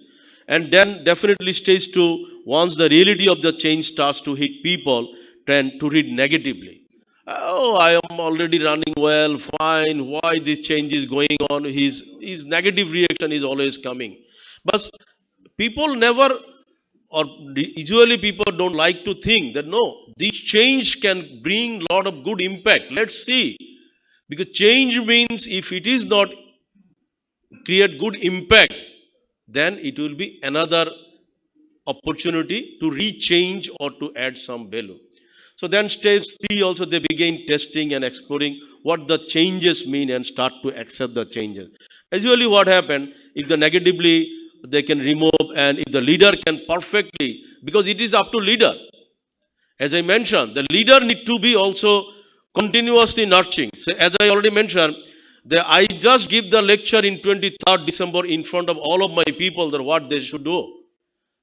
And then definitely stays to, once the reality of the change starts to hit people, tend to read negatively. Oh, I am already running well, fine, why this change is going on? His negative reaction is always coming. But people never, or usually people don't like to think that no, this change can bring a lot of good impact. Let's see. Because change means if it is not create good impact, then it will be another opportunity to rechange or to add some value. So then stage 3 also they begin testing and exploring what the changes mean and start to accept the changes. Usually what happened, if the negatively they can remove and if the leader can perfectly, because it is up to leader. As I mentioned, the leader need to be also continuously nurturing. So as I already mentioned, I just give the lecture in 23rd December in front of all of my people that what they should do.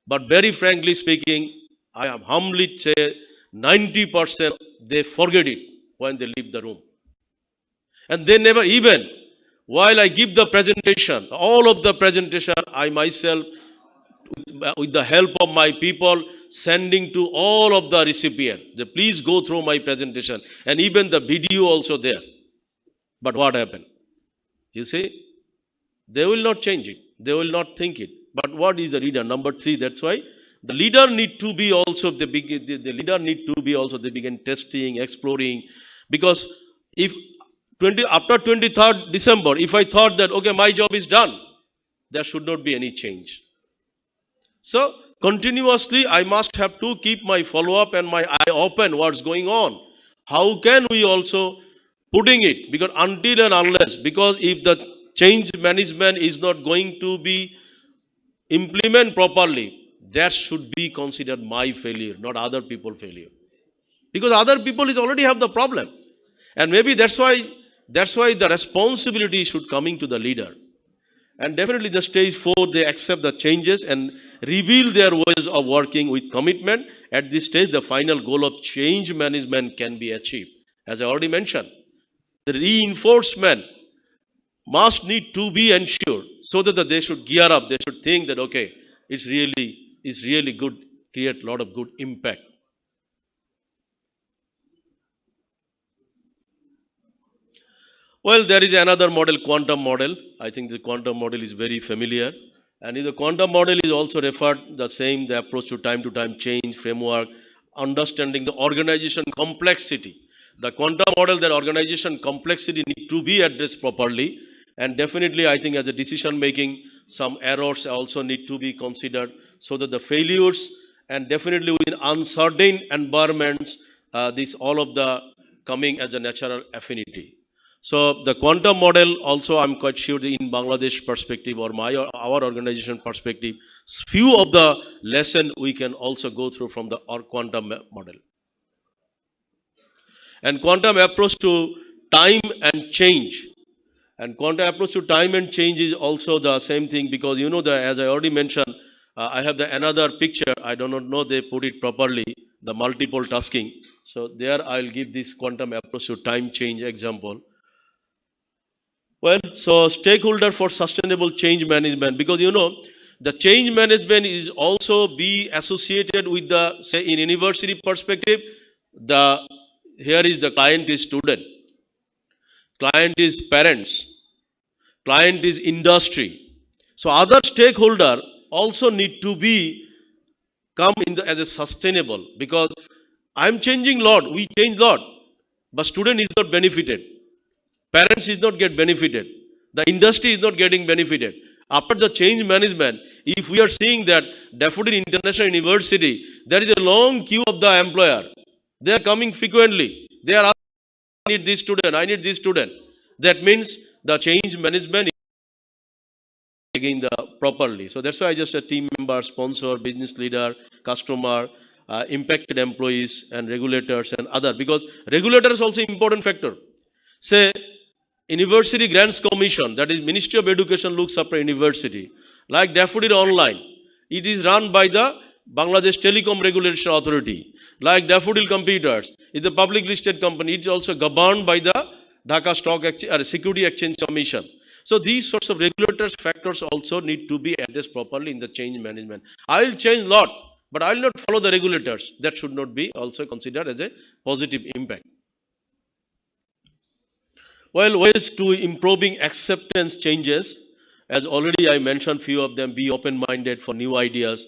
But very frankly speaking, I am humbly say 90% they forget it when they leave the room. And they never even, while I give the presentation, all of the presentation, I myself, with the help of my people, sending to all of the recipients. They please go through my presentation. And even the video also there. But what happened? You see, they will not change it. They will not think it. But what is the leader? Number 3, that's why the leader need to be also, the leader need to be also, they begin testing, exploring. Because if after 23rd December, if I thought that, okay, my job is done, there should not be any change. So, continuously, I must have to keep my follow-up and my eye open what's going on. How can we also putting it, because until and unless, because if the change management is not going to be implemented properly, that should be considered my failure, not other people's failure. Because other people is already have the problem. And maybe that's why the responsibility should coming to the leader. And definitely the stage 4, they accept the changes and reveal their ways of working with commitment. At this stage, the final goal of change management can be achieved. As I already mentioned, the reinforcement must need to be ensured so that they should gear up. They should think that, okay, it's really good, create a lot of good impact. Well, there is another model, quantum model. I think the quantum model is very familiar. And in the quantum model is also referred the same, the approach to time change framework, understanding the organization complexity. The quantum model, that organization complexity need to be addressed properly. And definitely, I think as a decision making, some errors also need to be considered so that the failures, and definitely within uncertain environments, this all of the coming as a natural affinity. So the quantum model also, I'm quite sure in Bangladesh perspective or our organization perspective, few of the lesson we can also go through from the quantum model. And quantum approach to time and change. And quantum approach to time and change is also the same thing, because you know that, as I already mentioned, I have another picture. I do not know they put it properly, the multiple tasking. So there I'll give this quantum approach to time change example. Well, so stakeholder for sustainable change management, because you know, the change management is also be associated with the, say in university perspective, here is the client is student, client is parents, client is industry. So other stakeholder also need to be come in as a sustainable, because I'm changing lot, we change lot, but student is not benefited. Parents is not get benefited. The industry is not getting benefited. After the change management, if we are seeing that Daffodil International University, there is a long queue of the employer. They are coming frequently. They are asking, I need this student, I need this student. That means the change management is again properly. So that's why I just a team member, sponsor, business leader, customer, impacted employees and regulators and other, because regulator is also important factor. Say, University Grants Commission, that is Ministry of Education looks after university. Like Daffodil Online, it is run by the Bangladesh Telecom Regulation Authority. Like Daffodil Computers, it's a public listed company. It's also governed by the Dhaka Stock Exchange, Security Exchange Commission. So these sorts of regulators factors also need to be addressed properly in the change management. I will change a lot, but I will not follow the regulators. That should not be also considered as a positive impact. Well, ways to improving acceptance changes, as already I mentioned few of them, be open-minded for new ideas,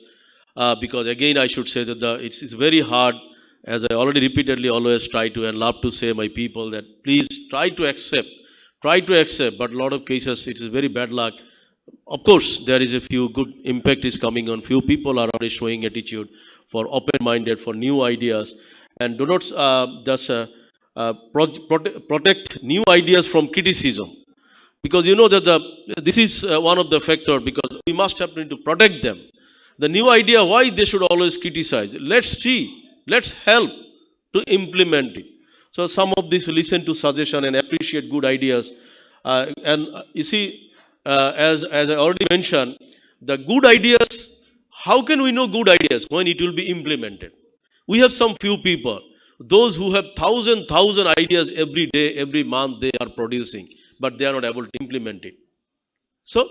because again I should say that it's very hard, as I already repeatedly always try to and love to say my people that please try to accept, but a lot of cases it is very bad luck. Of course, there is a few good impact is coming on, few people are already showing attitude for open-minded, for new ideas, and do not protect new ideas from criticism, because you know that this is one of the factor, because we must have to protect them. The new idea, why they should always criticize? Let's see, let's help to implement it. So some of this listen to suggestion and appreciate good ideas, and you see, as I already mentioned, the good ideas. How can we know good ideas? When it will be implemented. We have some few people, those who have thousand ideas every day, every month they are producing, but they are not able to implement it. So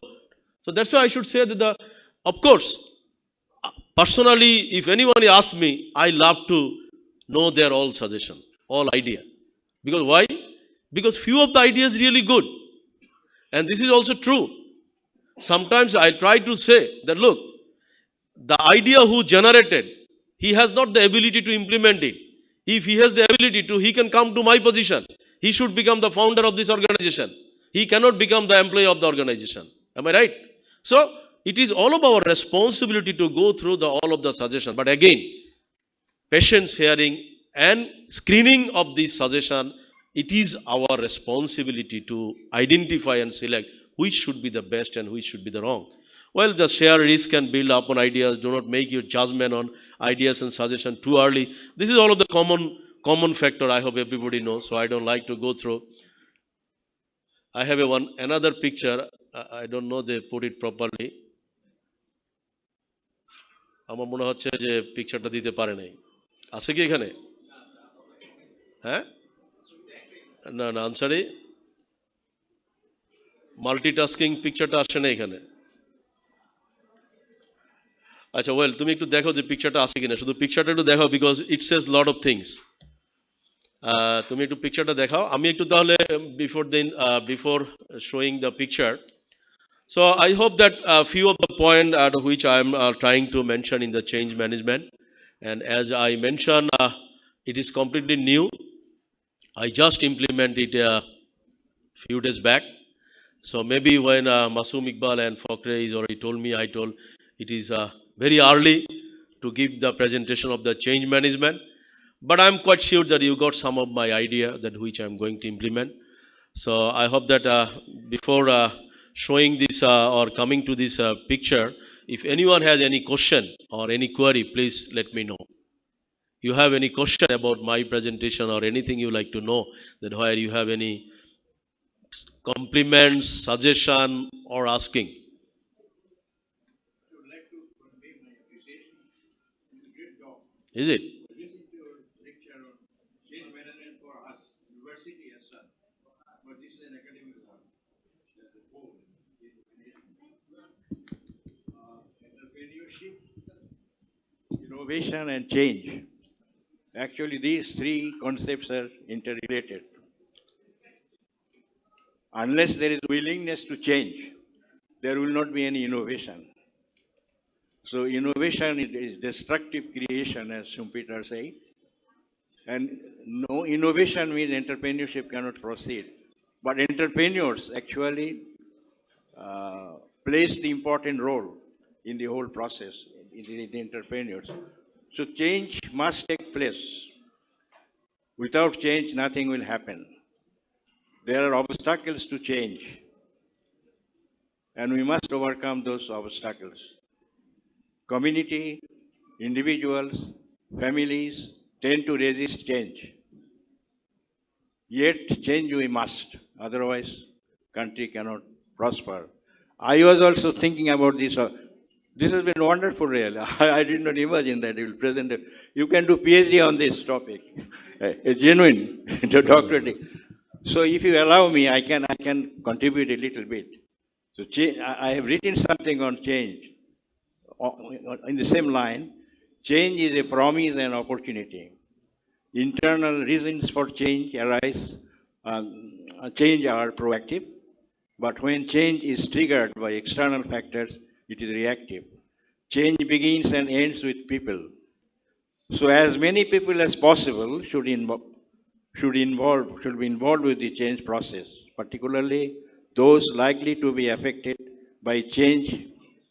that's why I should say that of course, personally, if anyone asks me, I love to know their all suggestion, all idea. Because why? Because few of the ideas really good. And this is also true. Sometimes I try to say that look, the idea who generated, he has not the ability to implement it. If he has the ability to, he can come to my position. He should become the founder of this organization. He cannot become the employee of the organization. Am I right? So, it is all of our responsibility to go through all of the suggestions. But again, patience hearing and screening of this suggestion, it is our responsibility to identify and select which should be the best and which should be the wrong. Well, the share risk and build upon ideas. Do not make your judgment on ideas and suggestion too early. This is all of the common factor I hope everybody knows, so I don't like to go through. I have another picture. I don't know they put it properly. আমার মনে হচ্ছে যে পিকচারটা দিতে পারে নাই। আছে কি এখানে? হ্যাঁ? না না আনসারি মাল্টিটাস্কিং পিকচারটা আসে না এখানে। আচ্ছা ওয়েল তুমি একটু দেখো যে পিকচারটা আছে কিনা, শুধু পিকচারটা একটু দেখো because it Sage lot of things. তুমি একটু পিকচারটা দেখাও, আমি একটু তাহলে before showing the picture. So I hope that a few of the point at which I am trying to mention in the change management, and as I mentioned, it is completely new. I just implemented it a few days back. So maybe when Masoom Iqbal and Fakre is already told me, I told it is very early to give the presentation of the change management. But I'm quite sure that you got some of my idea that which I'm going to implement. So I hope that before showing this or coming to this picture, if anyone has any question or any query, please let me know. You have any question about my presentation or anything you like to know, that where you have any compliments, suggestion or asking. Is it? Innovation and change. Actually, these three concepts are interrelated. Unless there is willingness to change, there will not be any innovation. So innovation is destructive creation, as Schumpeter said. And no innovation means entrepreneurship cannot proceed. But entrepreneurs actually plays the important role in the whole process, in the entrepreneurs. So change must take place. Without change, nothing will happen. There are obstacles to change, and we must overcome those obstacles. Community, individuals, families tend to resist change. Yet change we must, otherwise country cannot prosper. I was also thinking about this. This has been wonderful, really. I did not imagine that you will present. You can do PhD on this topic, a genuine doctorate. So if you allow me, I can contribute a little bit. So I have written something on change. In the same line, change is a promise and opportunity. Internal reasons for change arise. Change are proactive, but when change is triggered by external factors, it is reactive. Change begins and ends with people. So as many people as possible should be involved with the change process, particularly those likely to be affected by change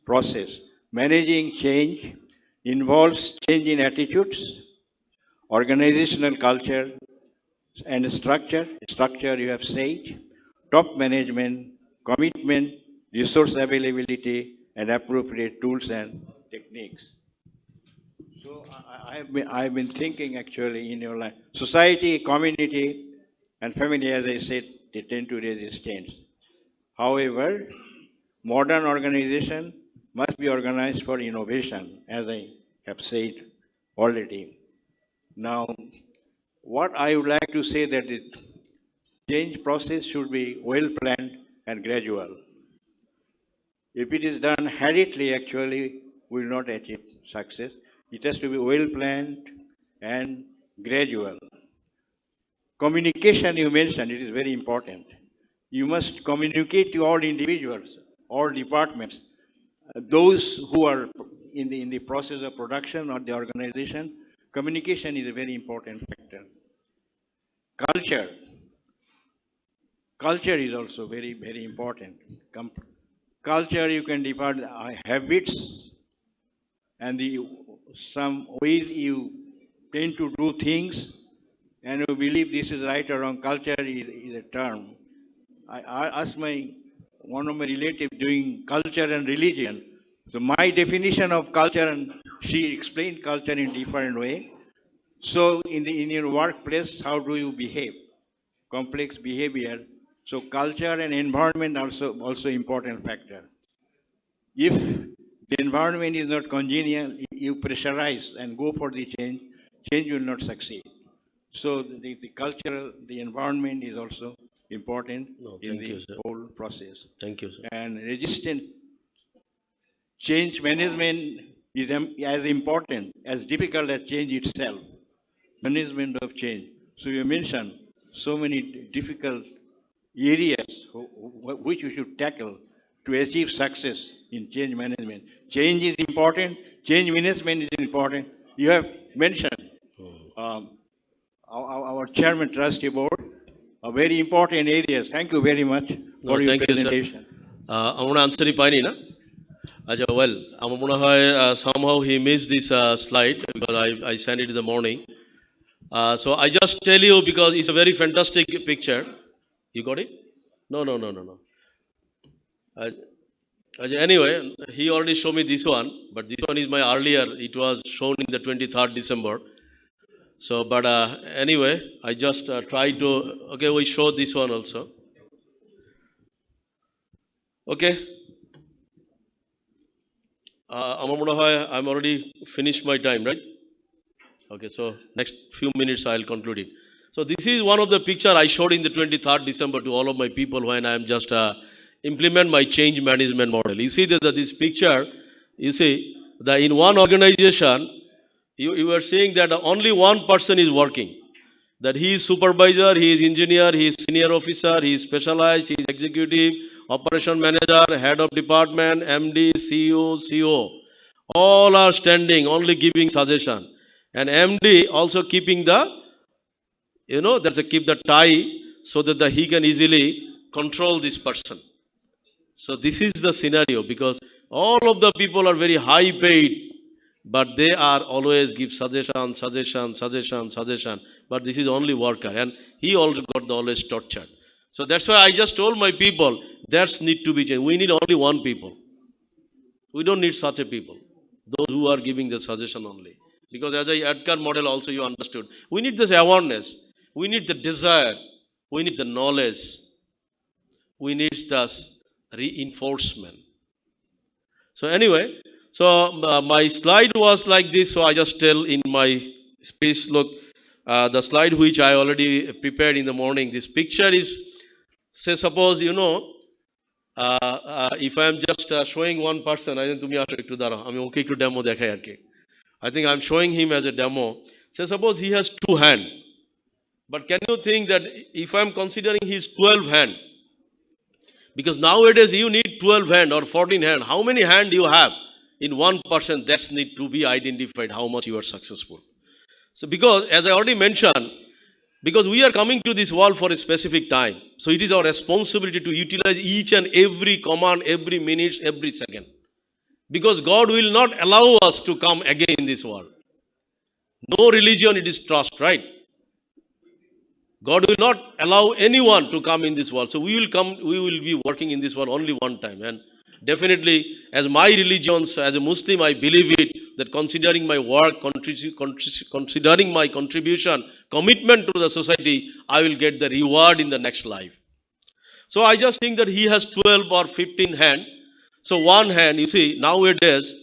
process. Managing change involves change in attitudes, organizational culture, and structure. Structure, you have said, top management, commitment, resource availability, and appropriate tools and techniques. So I've been thinking actually in your life. Society, community, and family, as I said, they tend to resist change. However, modern organization must be organized for innovation, as I have said already. Now, what I would like to say that the change process should be well planned and gradual. If it is done hurriedly, actually, we will not achieve success. It has to be well planned and gradual. Communication, you mentioned, it is very important. You must communicate to all individuals, all departments, those who are in the process of production or the organization. Communication is a very important factor. Culture. Culture is also very, very important. Culture, you can divide habits and some ways you tend to do things, and you believe this is right or wrong. Culture is a term. I asked one of my relatives doing culture and religion. So my definition of culture, and she explained culture in different way. So in your workplace, how do you behave? Complex behavior So culture and environment also important factor. If the environment is not congenial, you pressurize and go for the change will not succeed. So the cultural, the environment is also important No, in thank the you, sir. whole process. Thank you, sir. And resistant change management is as important, as difficult as change itself. Management of change. So you mentioned so many difficult areas which you should tackle to achieve success in change management. Change is important. Change management is important. You have mentioned our chairman trustee board, a very important areas. Thank you very much for No, your thank you, sir. presentation. আমার আনসারই পাইনি না আচ্ছা well আমার মনে হয় somehow he missed this slide because I sent it in the morning. So I just tell you because it's a very fantastic picture. You got it? No. Anyway, he already showed me this one, but this one is my earlier. It was shown in the 23rd December. So, but anyway, I just try to. Okay, we show this one also. Okay. I'm already finished my time, right? Okay, so next few minutes I'll conclude it. So this is one of the picture I showed in the 23rd December to all of my people when I am just implement my change management model. You see that this picture, you see that in one organization, you are seeing that only one person is working. That he is supervisor, he is engineer, he is senior officer, he is specialized, he is executive, operation manager, head of department, MD, CEO, CO. All are standing, only giving suggestion. And MD also keeping the, that's a keep the tie so that he can easily control this person. So this is the scenario because all of the people are very high paid, but they are always give suggestion. But this is only worker and he also got always tortured. So that's why I just told my people, that's need to be changed. We need only one people. We don't need such a people. Those who are giving the suggestion only. Because as a Edgar model also you understood. We need this awareness. We need the desire. We need the knowledge. We need this reinforcement. So anyway, my slide was like this. So I just tell in my speech, look, the slide which I already prepared in the morning. This picture is, say suppose, if I am just showing one person, I think demo dekhai arki. I think I'm showing him as a demo. Say suppose he has 2 hands. But can you think that if I'm considering his 12 hand, because nowadays you need 12 hand or 14 hand, how many hand you have in one person, that need to be identified how much you are successful. So because as I already mentioned, because we are coming to this world for a specific time, so it is our responsibility to utilize each and every command, every minute, every second. Because God will not allow us to come again in this world. No religion, it is trust, right? God will not allow anyone to come in this world. So we will be working in this world only one time. And definitely, as my religions, as a Muslim, I believe it, that considering my work, considering my contribution, commitment to the society, I will get the reward in the next life. So I just think that he has 12 or 15 hand. So one hand, you see, nowadays,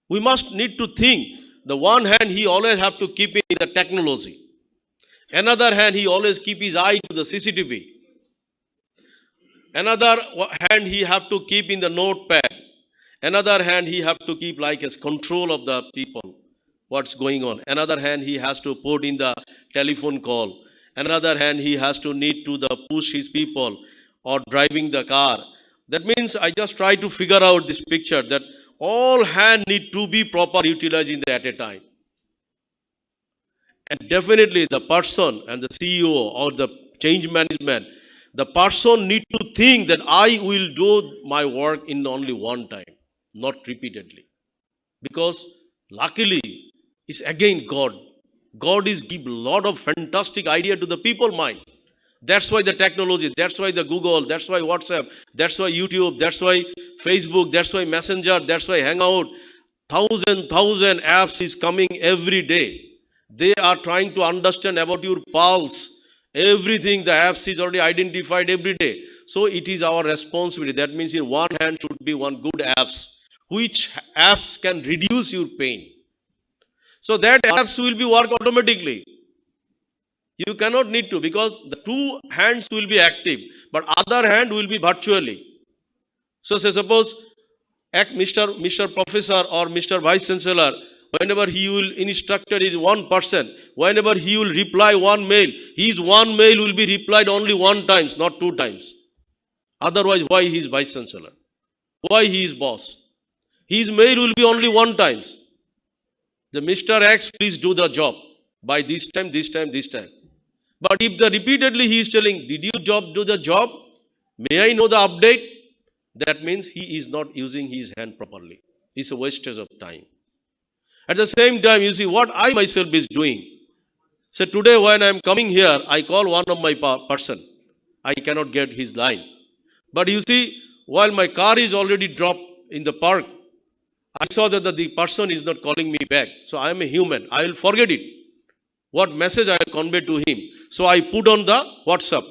we must need to think, the one hand he always have to keep in the technology. Another hand, he always keep his eye to the CCTV. Another hand, he have to keep in the notepad. Another hand, he have to keep like as control of the people, what's going on. Another hand, he has to put in the telephone call. Another hand, he has to need to the push his people or driving the car. That means I just try to figure out this picture that all hand need to be proper utilizing at a time. And definitely the person and the CEO or the change management, the person need to think that I will do my work in only one time, not repeatedly. Because luckily, it's again God. God is give a lot of fantastic idea to the people mind. That's why the technology, that's why the Google, that's why WhatsApp, that's why YouTube, that's why Facebook, that's why Messenger, that's why Hangout. Thousand apps is coming every day. They are trying to understand about your pulse, Everything, the apps is already identified every day. So it is our responsibility. That means in one hand should be one good apps, which apps can reduce your pain. So that apps will be work automatically. You cannot need to, because the two hands will be active, but other hand will be virtually. So say suppose Mr. Professor or Mr. Vice Chancellor, whenever he will instructed is one person, whenever he will reply one mail, his one mail will be replied only one times, not two times. Otherwise, why he is Vice Chancellor? Why he is boss? His mail will be only one times. The Mr. X, please do the job by this time, this time, this time. But if the repeatedly he is telling, did you do the job? May I know the update? That means he is not using his hand properly. It's a wastage of time. At the same time, you see what I myself is doing. So today when I am coming here, I call one of my person. I cannot get his line. But you see, while my car is already dropped in the park, I saw that the person is not calling me back. So I am a human. I will forget it. What message I will convey to him. So I put on the WhatsApp.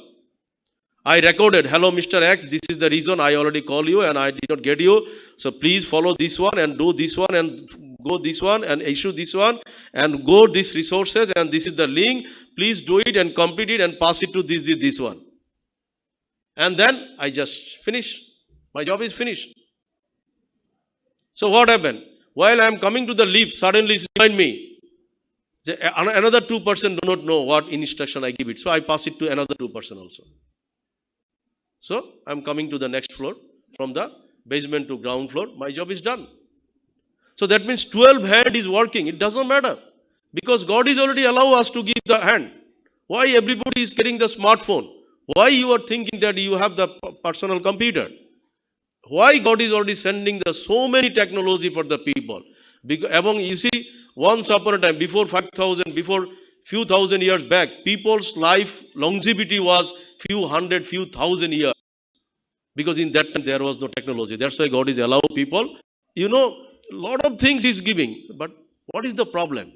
I recorded, hello Mr. X, this is the reason I already called you and I did not get you. So please follow this one and do this one and go this one and issue this one and go these resources and this is the link. Please do it and complete it and pass it to this one. And then I just finish. My job is finished. So what happened? While I am coming to the lift, suddenly it remind me. Another 2% do not know what instruction I give it. So I pass it to another 2% also. So I am coming to the next floor. From the basement to ground floor, my job is done. So that means 12 hand is working. It doesn't matter. Because God is already allow us to give the hand. Why everybody is getting the smartphone? Why you are thinking that you have the personal computer? Why God is already sending the so many technology for the people? Because among, you see, once upon a time, before 5,000, before few thousand years back, people's life longevity was few hundred, few thousand years. Because in that time there was no technology. That's why God is allow people. You know, a lot of things is giving. But what is the problem?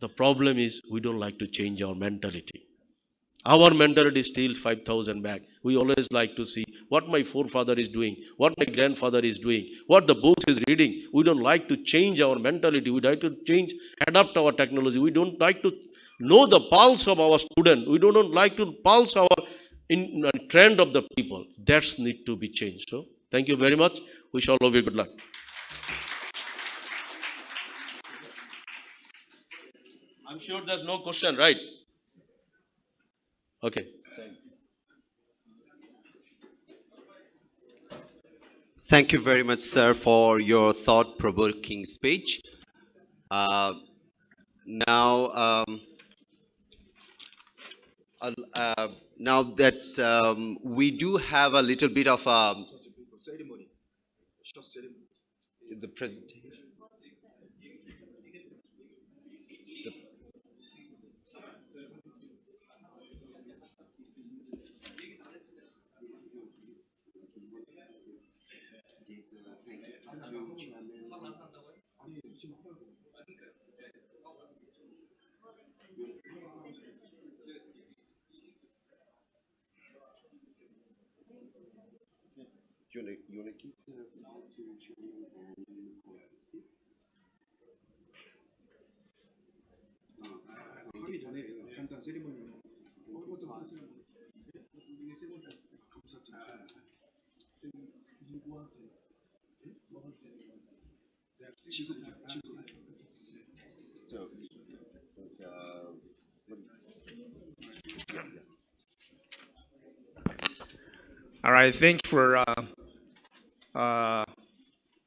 The problem is we don't like to change our mentality. Our mentality is still 5,000 back. We always like to see what my forefather is doing, what my grandfather is doing, what the books is reading. We don't like to change our mentality. We like to change, adapt our technology. We don't like to know the pulse of our student. We don't like to pulse our trend of the people. That's need to be changed. So thank you very much. Wish all of you good luck. I'm sure there's no question, right? Okay. Thank you very much, sir, for your thought-provoking speech. Now, now that we do have a little bit of the presentation. All right, thank you for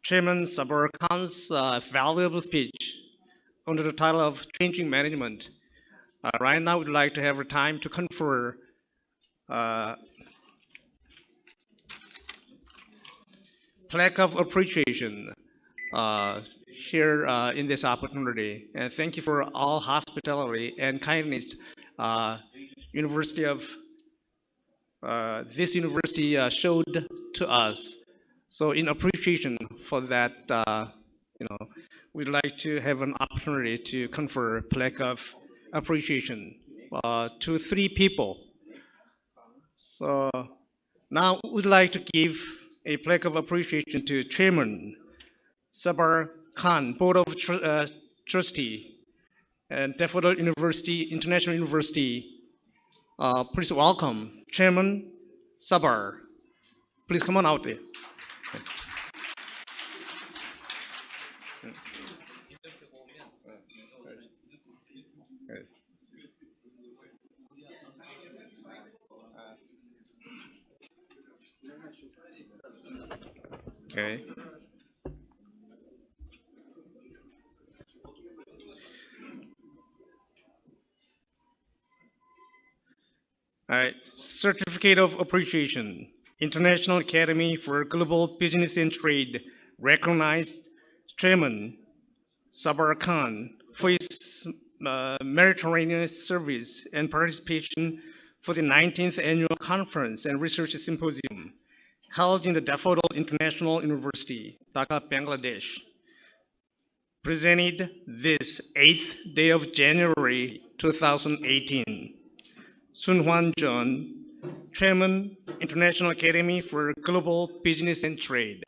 Chairman Sabur Khan's valuable speech under the title of Changing Management. Right now, we'd like to have a time to confer plaque of appreciation here in this opportunity. And thank you for all hospitality and kindness. University of this university showed to us. So in appreciation for that, we'd like to have an opportunity to confer plaque of appreciation. to 3 people. So now we'd like to give a plaque of appreciation to Chairman Sabar Khan, Board of Trustee, and Daffodil University, International University. Please welcome Chairman Sabar. Please come on out there. Okay. All right. Certificate of Appreciation. International Academy for Global Business and Trade recognized Chairman Sabar Khan for his meritorious service and participation for the 19th Annual Conference and Research Symposium held in the Daffodil International University, Dhaka, Bangladesh. Presented this 8th day of January 2018. Sun Hwan John, Chairman, International Academy for Global Business and Trade.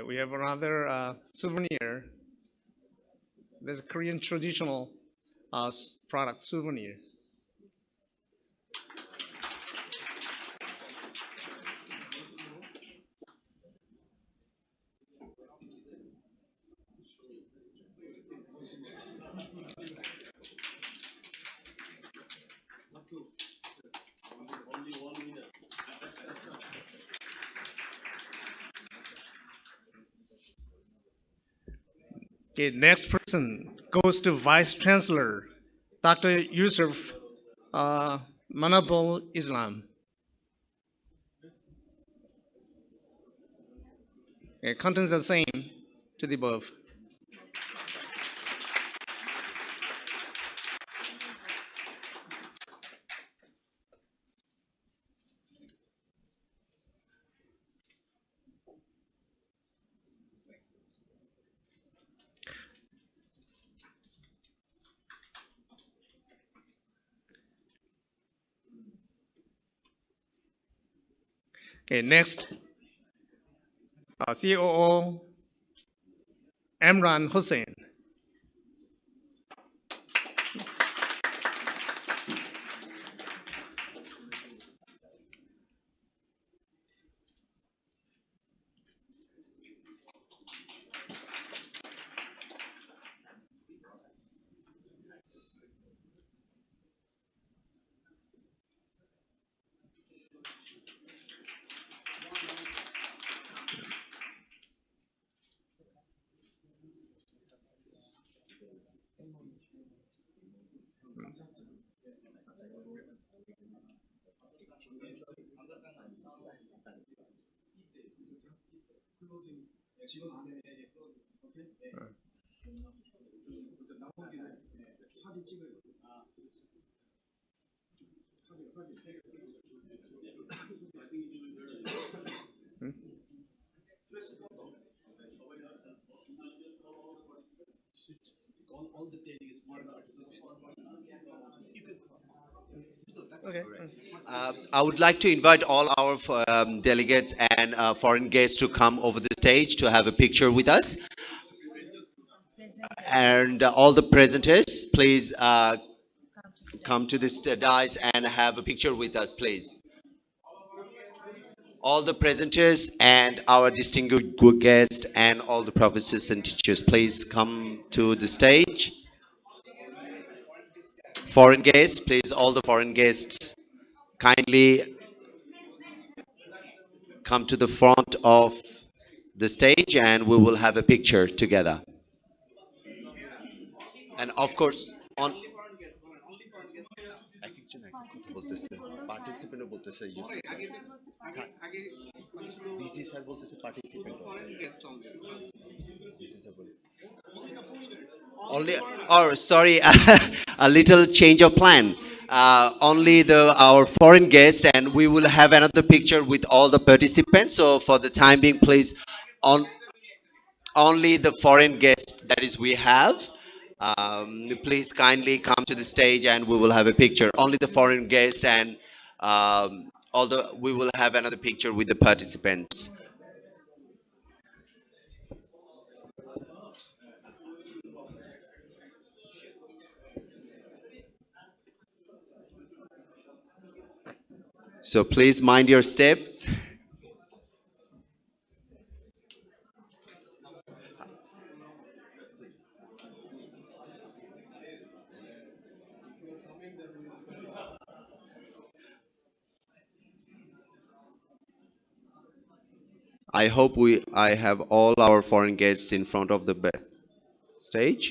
We have another souvenir. There's a Korean traditional product souvenir. Okay, next person goes to Vice Chancellor, Dr. Yusuf Manabul Islam. Okay, contents are same to the above. Okay, next, COO Imran Hussain. Okay. I would like to invite all our delegates and foreign guests to come over the stage to have a picture with us. And all the presenters, please come to this dais and have a picture with us, please. All the presenters and our distinguished guests and all the professors and teachers, please come to the stage. Foreign guests, please, all the foreign guests, kindly come to the front of the stage and we will have a picture together. And of course, on বলতেছে participant বলতেছে BC sir বলতেছে participant only, or sorry, a little change of plan. Only our foreign guest, and we will have another picture with all the participants. So for the time being, please, on only the foreign guest that is we have. Please kindly come to the stage, and we will have a picture. Only the foreign guest, and although we will have another picture with the participants. So please mind your steps. I hope I have all our foreign guests in front of the stage.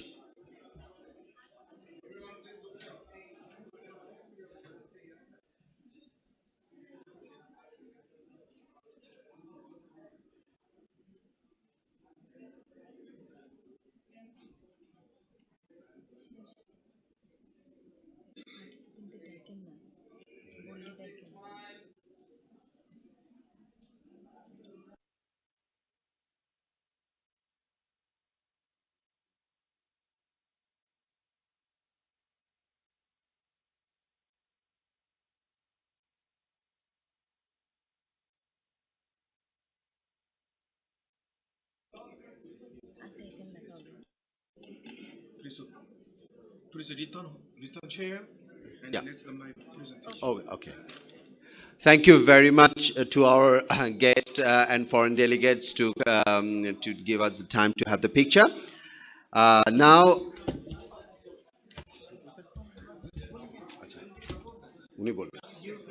Please return chair, and Yeah. next my presentation. Oh, okay. Thank you very much to our guests and foreign delegates to give us the time to have the picture. Now,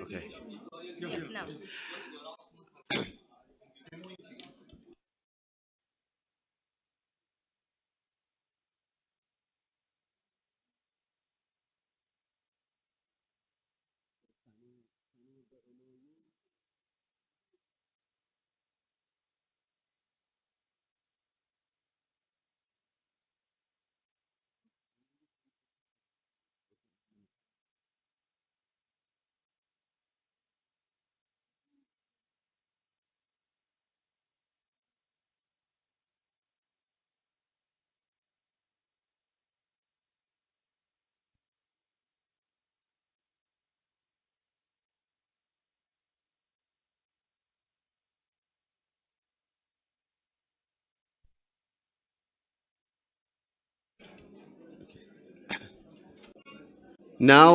okay. Yes, now. Now,